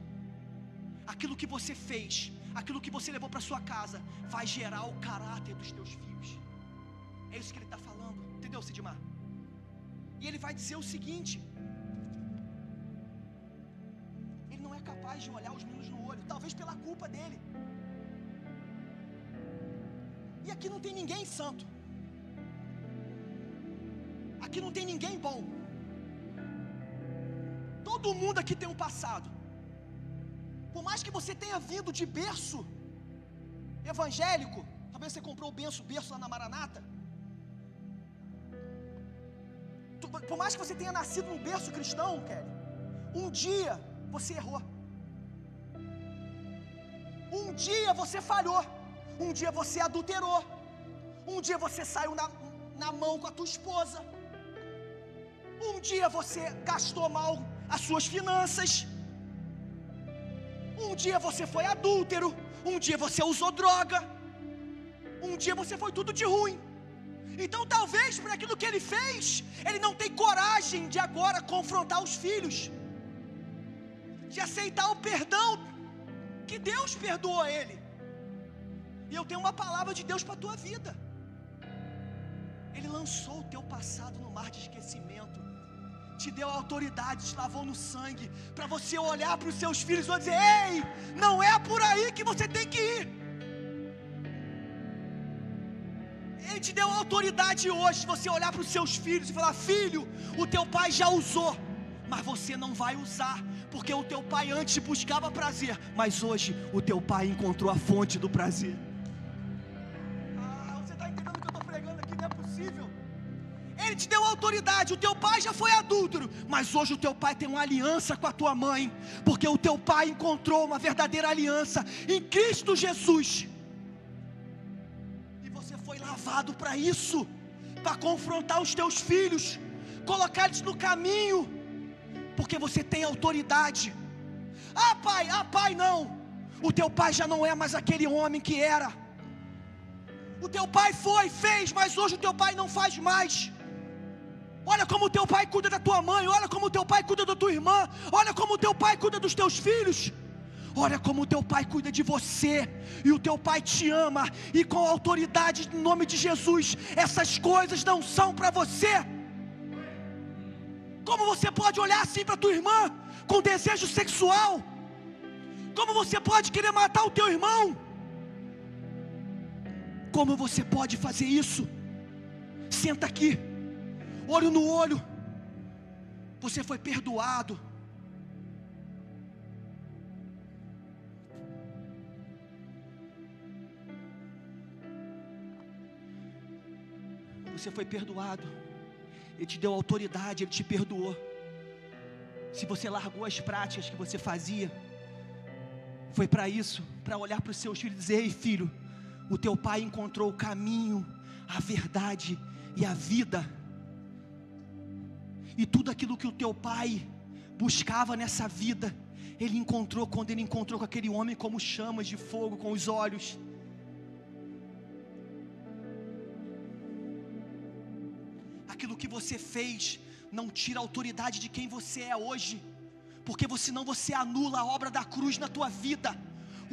Aquilo que você fez, aquilo que você levou para sua casa, vai gerar o caráter dos teus filhos. É isso que ele está falando, entendeu, Sidmar? E ele vai dizer o seguinte: ele não é capaz de olhar os meninos no olho, talvez pela culpa dele. E aqui não tem ninguém santo, aqui não tem ninguém bom. Todo mundo aqui tem um passado. Por mais que você tenha vindo de berço evangélico, talvez você comprou o berço lá na Maranata. Por mais que você tenha nascido num berço cristão, Kelly, um dia você errou. Um dia você falhou. Um dia você adulterou. Um dia você saiu na mão com a tua esposa. Um dia você gastou mal as suas finanças. Um dia você foi adúltero. Um dia você usou droga. Um dia você foi tudo de ruim. Então talvez por aquilo que ele fez, ele não tem coragem de agora confrontar os filhos, de aceitar o perdão que Deus perdoou ele. E eu tenho uma palavra de Deus para a tua vida. Ele lançou o teu passado no mar de esquecimento, te deu autoridade, te lavou no sangue, para você olhar para os seus filhos e dizer: ei, não é por aí que você tem que ir. Ele te deu autoridade hoje, você olhar para os seus filhos e falar: filho, o teu pai já usou, mas você não vai usar, porque o teu pai antes buscava prazer, mas hoje o teu pai encontrou a fonte do prazer. Você está entendendo o que eu estou pregando aqui? Não é possível. Ele te deu autoridade, o teu pai já foi adúltero, mas hoje o teu pai tem uma aliança com a tua mãe, porque o teu pai encontrou uma verdadeira aliança em Cristo Jesus. Foi lavado para isso, para confrontar os teus filhos, colocar eles no caminho, porque você tem autoridade. Pai, não, o teu pai já não é mais aquele homem que era. O teu pai fez, mas hoje o teu pai não faz mais. Olha como o teu pai cuida da tua mãe, olha como o teu pai cuida da tua irmã, olha como o teu pai cuida dos teus filhos. Olha como o teu pai cuida de você, e o teu pai te ama, e com a autoridade em nome de Jesus, essas coisas não são para você. Como você pode olhar assim para tua irmã com desejo sexual? Como você pode querer matar o teu irmão? Como você pode fazer isso? Senta aqui, olho no olho. Você foi perdoado. Você foi perdoado. Ele te deu autoridade, Ele te perdoou. Se você largou as práticas que você fazia, foi para isso, para olhar para os seus filhos e dizer: ei filho, o teu pai encontrou o caminho, a verdade e a vida. E tudo aquilo que o teu pai buscava nessa vida, ele encontrou quando ele encontrou com aquele homem como chamas de fogo, com os olhos. Aquilo que você fez não tira a autoridade de quem você é hoje, porque senão você anula a obra da cruz na tua vida.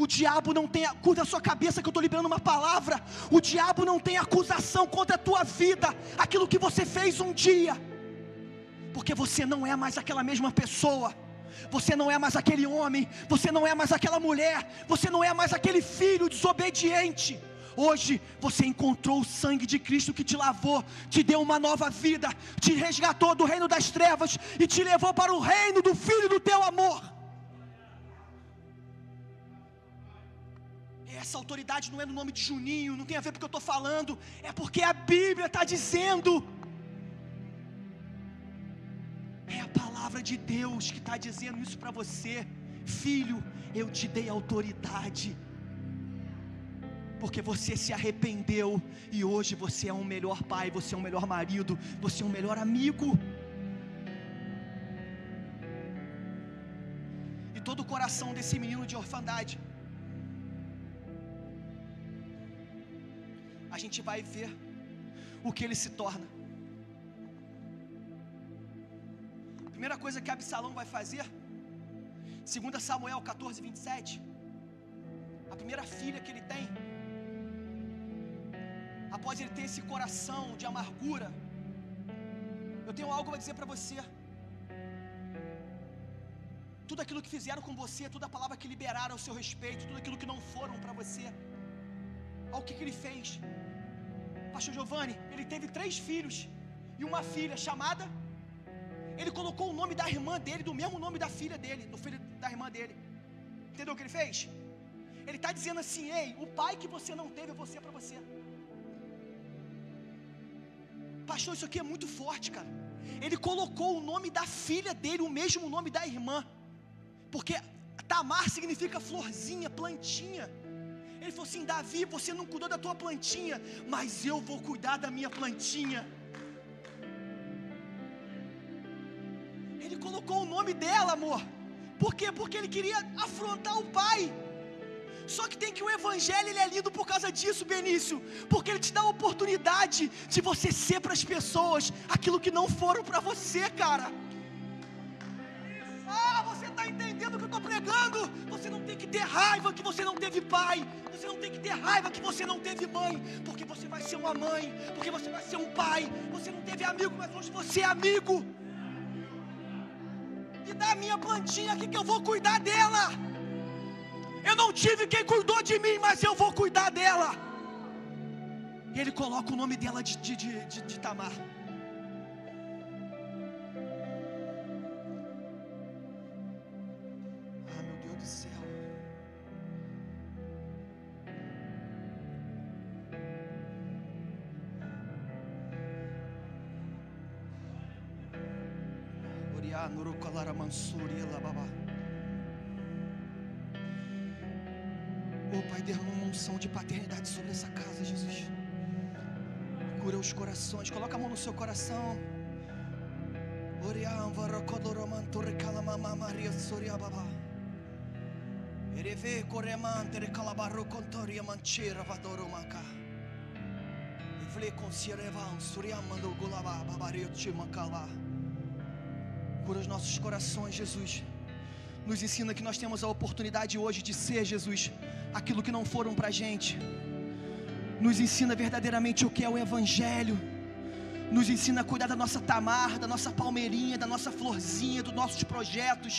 O diabo não tem, curta a sua cabeça que eu estou liberando uma palavra. O diabo não tem acusação contra a tua vida, aquilo que você fez um dia, porque você não é mais aquela mesma pessoa. Você não é mais aquele homem, você não é mais aquela mulher, você não é mais aquele filho desobediente. Hoje você encontrou o sangue de Cristo que te lavou, te deu uma nova vida, te resgatou do reino das trevas e te levou para o reino do Filho do teu amor. Essa autoridade não é no nome de Juninho, não tem a ver com o que eu estou falando, é porque a Bíblia está dizendo. É a palavra de Deus que está dizendo isso para você. Filho, eu te dei autoridade, porque você se arrependeu, e hoje você é um melhor pai, você é um melhor marido, você é um melhor amigo. E todo o coração desse menino de orfandade, a gente vai ver o que ele se torna. Primeira coisa que Absalão vai fazer, 2 Samuel 14, 27, a primeira filha que ele tem, após ele ter esse coração de amargura, eu tenho algo para dizer para você. Tudo aquilo que fizeram com você, toda a palavra que liberaram ao seu respeito, tudo aquilo que não foram para você, olha o que ele fez. Pastor Giovanni, ele teve 3 filhos e uma filha chamada, ele colocou o nome da irmã dele, do mesmo nome da filha dele, do filho da irmã dele. Entendeu o que ele fez? Ele está dizendo assim: ei, o pai que você não teve, eu vou ser para você. Pastor, isso aqui é muito forte, cara. Ele colocou o nome da filha dele, o mesmo nome da irmã, porque Tamar significa florzinha, plantinha. Ele falou assim: Davi, você não cuidou da tua plantinha, mas eu vou cuidar da minha plantinha. Ele colocou o nome dela, amor. Por quê? Porque ele queria afrontar o pai. Só que tem que o evangelho, ele é lindo por causa disso, Benício, porque ele te dá a oportunidade de você ser para as pessoas aquilo que não foram para você, cara. Você está entendendo o que eu estou pregando? Você não tem que ter raiva que você não teve pai, você não tem que ter raiva que você não teve mãe, porque você vai ser uma mãe, porque você vai ser um pai. Você não teve amigo, mas hoje você é amigo. E da minha plantinha aqui que eu vou cuidar dela. Eu não tive quem cuidou de mim, mas eu vou cuidar dela. E ele coloca o nome dela de Tamar. Ah, meu Deus do céu. Oriá, Nurucalara Mansuri, Lababá. Oh, Pai, derrama uma unção de paternidade sobre essa casa, Jesus. Cura os corações, coloca a mão no seu coração. Cura os nossos corações, Jesus. Nos ensina que nós temos a oportunidade hoje de ser, Jesus, aquilo que não foram pra gente. Nos ensina verdadeiramente o que é o Evangelho. Nos ensina a cuidar da nossa Tamar, da nossa palmeirinha, da nossa florzinha, dos nossos projetos.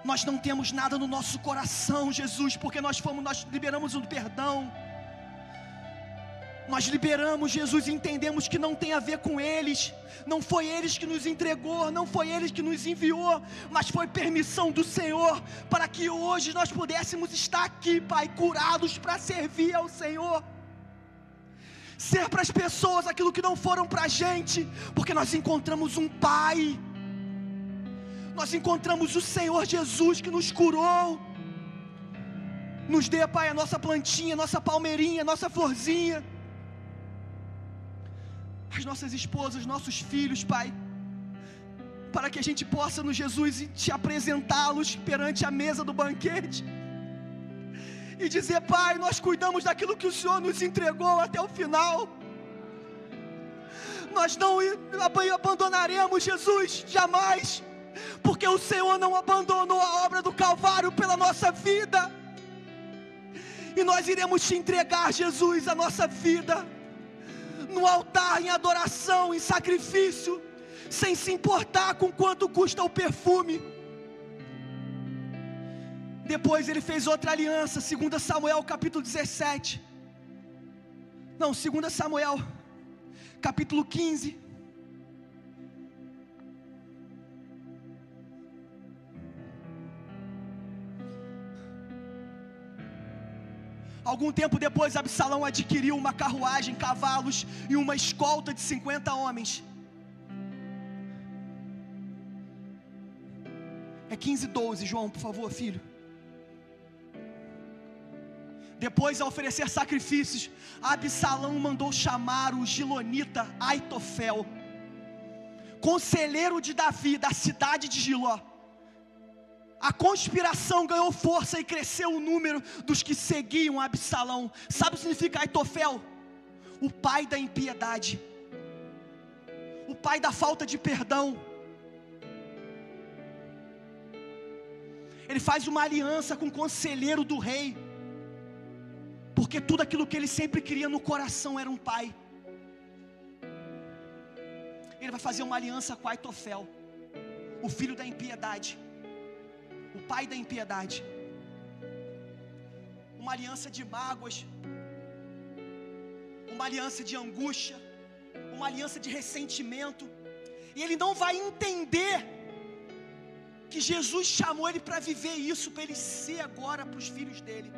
Nós não temos nada no nosso coração, Jesus, porque nós liberamos o perdão. Nós liberamos, Jesus, e entendemos que não tem a ver com eles. Não foi eles que nos entregou, não foi eles que nos enviou, mas foi permissão do Senhor, para que hoje nós pudéssemos estar aqui, Pai, curados para servir ao Senhor. Ser para as pessoas aquilo que não foram para a gente, porque nós encontramos um Pai. Nós encontramos o Senhor Jesus que nos curou. Nos dê, Pai, a nossa plantinha, a nossa palmeirinha, a nossa florzinha, as nossas esposas, nossos filhos, Pai, para que a gente possa no Jesus te apresentá-los perante a mesa do banquete e dizer: Pai, nós cuidamos daquilo que o Senhor nos entregou até o final. Nós não abandonaremos, Jesus, jamais. porque o Senhor não abandonou a obra do Calvário pela nossa vida. E nós iremos te entregar, Jesus, a nossa vida no altar, em adoração, em sacrifício, sem se importar com quanto custa o perfume. Depois ele fez outra aliança, 2 Samuel capítulo 17. Não, 2 Samuel capítulo 15. Algum tempo depois, Absalão adquiriu uma carruagem, cavalos e uma escolta de 50 homens. É 15:12, João, por favor, filho. Depois, a oferecer sacrifícios, Absalão mandou chamar o gilonita Aitofel, conselheiro de Davi, da cidade de Giló. A conspiração ganhou força e cresceu o número dos que seguiam Absalão. Sabe o que significa Aitofel? O pai da impiedade, o pai da falta de perdão. Ele faz uma aliança com o conselheiro do rei, porque tudo aquilo que ele sempre queria no coração era um pai. Ele vai fazer uma aliança com Aitofel, o filho da impiedade, o pai da impiedade. Uma aliança de mágoas, uma aliança de angústia, uma aliança de ressentimento. E ele não vai entender que Jesus chamou ele para viver isso, para ele ser agora para os filhos dele.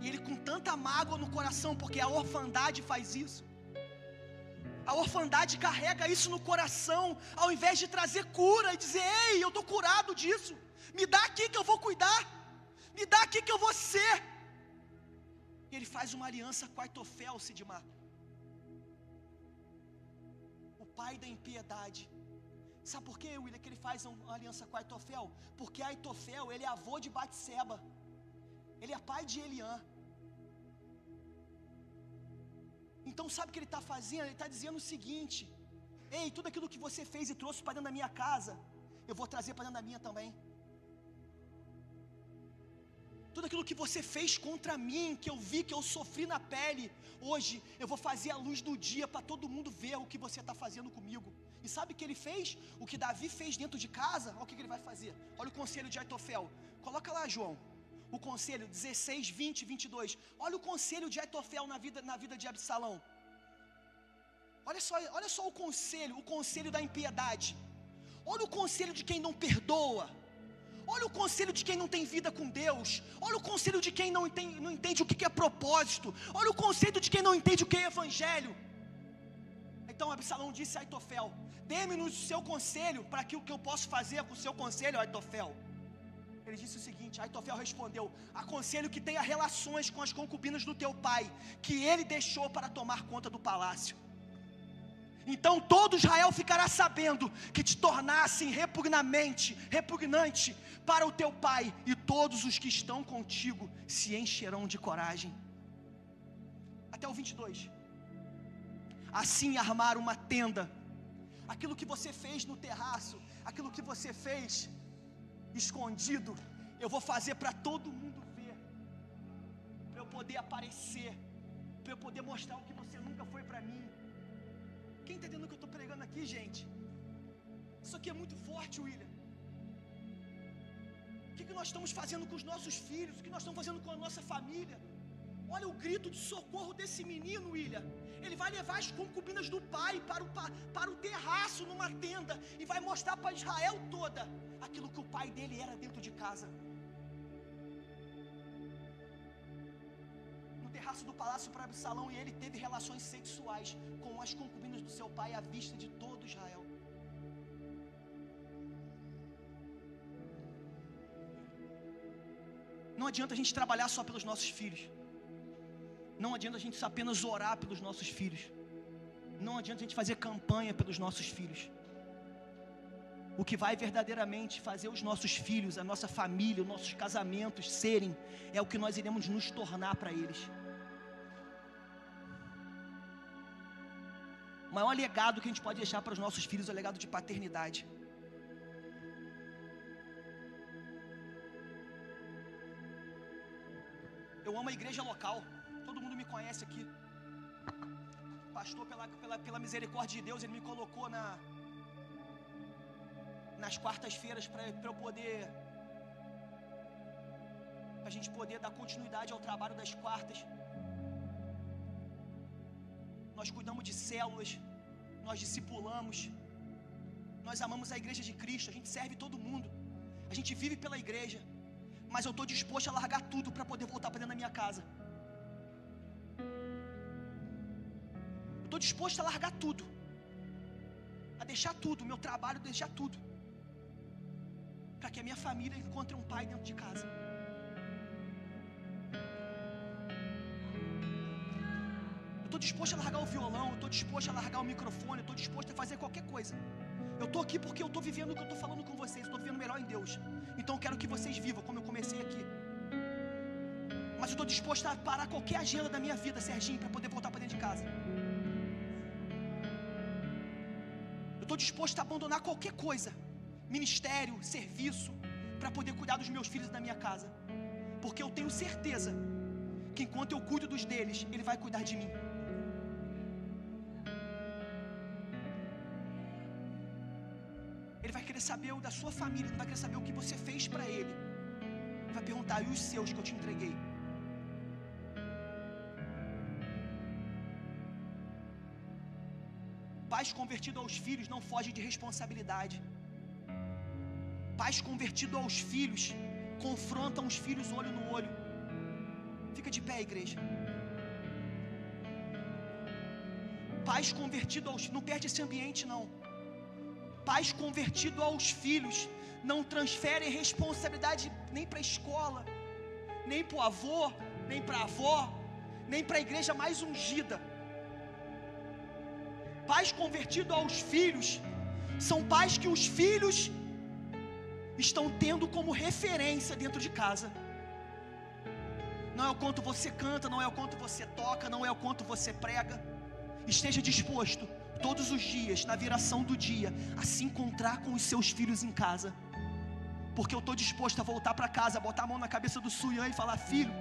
E ele com tanta mágoa no coração, porque a orfandade faz isso. A orfandade carrega isso no coração, ao invés de trazer cura e dizer: ei, eu estou curado disso, me dá aqui que eu vou cuidar, me dá aqui que eu vou ser. E ele faz uma aliança com Aitofel, Sidmar, o pai da impiedade. Sabe por quê, William, que ele faz uma aliança com Aitofel? Porque Aitofel, ele é avô de Batseba, ele é pai de Eliã. Então sabe o que ele está fazendo? Ele está dizendo o seguinte: ei, tudo aquilo que você fez e trouxe para dentro da minha casa, eu vou trazer para dentro da minha também. Tudo aquilo que você fez contra mim, que eu vi, que eu sofri na pele, hoje eu vou fazer a luz do dia para todo mundo ver o que você está fazendo comigo. E sabe o que ele fez? O que Davi fez dentro de casa? Olha o que ele vai fazer. Olha o conselho de Aitofel. Coloca lá, João, o conselho 16, 20, 22. Olha o conselho de Aitofel na vida de Absalão. Olha só o conselho da impiedade. Olha o conselho de quem não perdoa. Olha o conselho de quem não tem vida com Deus. Olha o conselho de quem não entende o que é propósito. Olha o conselho de quem não entende o que é evangelho. Então Absalão disse a Aitofel: dê-me-nos o seu conselho, para que o que eu posso fazer com o seu conselho, Aitofel. Ele disse o seguinte: Aitofel respondeu: aconselho que tenha relações com as concubinas do teu pai, que ele deixou para tomar conta do palácio. Então todo Israel ficará sabendo que te tornasse repugnante para o teu pai, e todos os que estão contigo se encherão de coragem. Até o 22. Assim armar uma tenda, aquilo que você fez no terraço, aquilo que você fez escondido, eu vou fazer para todo mundo ver, para eu poder aparecer, para eu poder mostrar o que você nunca foi para mim. Quem está entendendo o que eu estou pregando aqui, gente? Isso aqui é muito forte, William. O que nós estamos fazendo com os nossos filhos? O que nós estamos fazendo com a nossa família? Olha o grito de socorro desse menino, William. Ele vai levar as concubinas do pai para o terraço numa tenda, e vai mostrar para Israel toda aquilo que o pai dele era dentro de casa. No terraço do palácio para Absalão, e ele teve relações sexuais com as concubinas do seu pai à vista de todo Israel. Não adianta a gente trabalhar só pelos nossos filhos. Não adianta a gente apenas orar pelos nossos filhos. Não adianta a gente fazer campanha pelos nossos filhos. O que vai verdadeiramente fazer os nossos filhos, a nossa família, os nossos casamentos serem, é o que nós iremos nos tornar para eles. O maior legado que a gente pode deixar para os nossos filhos é o legado de paternidade. Eu amo a igreja local. Todo mundo me conhece aqui. Pastor, pela misericórdia de Deus, ele me colocou nas quartas-feiras para eu poder, para a gente poder dar continuidade ao trabalho das quartas. Nós cuidamos de células, nós discipulamos, nós amamos a igreja de Cristo, a gente serve todo mundo, a gente vive pela igreja, mas eu estou disposto a largar tudo para poder voltar para dentro da minha casa. Eu estou disposto a largar tudo, a deixar tudo, meu trabalho, deixar tudo, para que a minha família encontre um pai dentro de casa. Eu estou disposto a largar o violão, eu estou disposto a largar o microfone, eu estou disposto a fazer qualquer coisa. Eu estou aqui porque eu estou vivendo o que eu estou falando com vocês, eu estou vivendo melhor em Deus. Então eu quero que vocês vivam como eu comecei aqui. Mas eu estou disposto a parar qualquer agenda da minha vida, Serginho, para poder voltar para dentro de casa. Eu estou disposto a abandonar qualquer coisa, ministério, serviço, para poder cuidar dos meus filhos e da minha casa. Porque eu tenho certeza que enquanto eu cuido dos deles, Ele vai cuidar de mim. Ele vai querer saber da sua família, não vai querer saber o que você fez para Ele. Ele vai perguntar: e os seus que eu te entreguei? Pais convertidos aos filhos não fogem de responsabilidade. Pais convertidos aos filhos confrontam os filhos olho no olho. Fica de pé, igreja. Pais convertidos aos... Não perde esse ambiente, não. Pais convertidos aos filhos não transferem responsabilidade nem para a escola, nem para o avô, nem para a avó, nem para a igreja mais ungida. Pais convertidos aos filhos são pais que os filhos estão tendo como referência dentro de casa. Não é o quanto você canta, não é o quanto você toca, não é o quanto você prega. Esteja disposto todos os dias, na viração do dia, a se encontrar com os seus filhos em casa. Porque eu estou disposto a voltar para casa, botar a mão na cabeça do Suyan e falar: filho,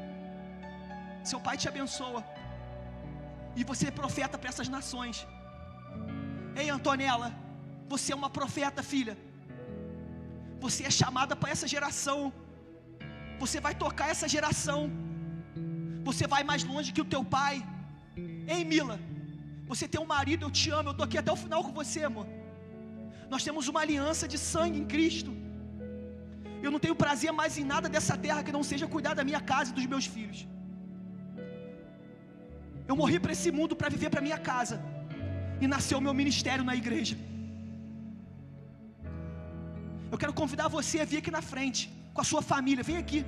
seu pai te abençoa, e você é profeta para essas nações. Ei, Antonella, você é uma profeta, filha. Você é chamada para essa geração. Você vai tocar essa geração. Você vai mais longe que o teu pai. Ei, Mila, você tem um marido, eu te amo, eu estou aqui até o final com você, amor. Nós temos uma aliança de sangue em Cristo. Eu não tenho prazer mais em nada dessa terra que não seja cuidar da minha casa e dos meus filhos. Eu morri para esse mundo para viver para minha casa, e nasceu o meu ministério na igreja. Eu quero convidar você a vir aqui na frente com a sua família. Vem aqui,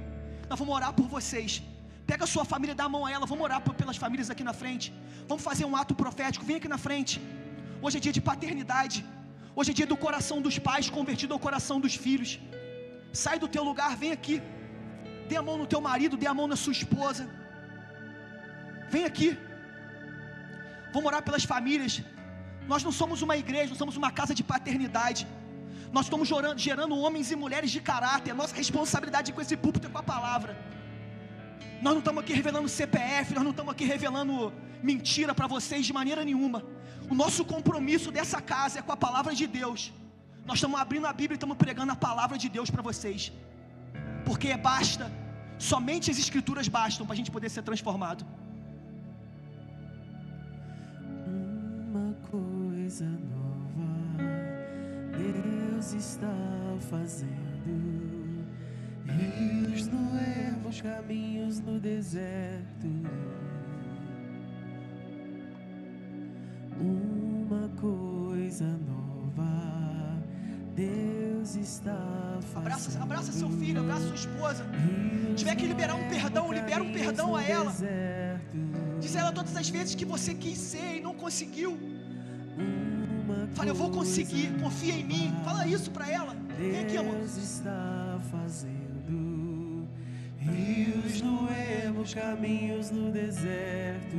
nós vamos orar por vocês. Pega a sua família, dá a mão a ela. Vamos orar pelas famílias aqui na frente. Vamos fazer um ato profético. Vem aqui na frente. Hoje é dia de paternidade. Hoje é dia do coração dos pais convertido ao coração dos filhos. Sai do teu lugar, vem aqui. Dê a mão no teu marido, dê a mão na sua esposa. Vem aqui. Vamos orar pelas famílias. Nós não somos uma igreja, nós somos uma casa de paternidade. Nós estamos gerando homens e mulheres de caráter. A nossa responsabilidade com esse púlpito é com a palavra. Nós não estamos aqui revelando CPF, nós não estamos aqui revelando mentira para vocês de maneira nenhuma. O nosso compromisso dessa casa é com a palavra de Deus. Nós estamos abrindo a Bíblia e estamos pregando a palavra de Deus para vocês. Porque basta, somente as escrituras bastam para a gente poder ser transformado. Uma coisa nova Deus está fazendo. Rios no ermo, caminhos no deserto. Uma coisa nova Deus está fazendo. Abraça seu filho, abraça sua esposa. Se tiver que liberar um perdão, libera um perdão a ela. Diz a ela todas as vezes que você quis ser e não conseguiu. Fala: eu vou conseguir, confia em mim. Fala isso pra ela. Vem aqui, amor. Deus está fazendo rios no ermo, caminhos no deserto.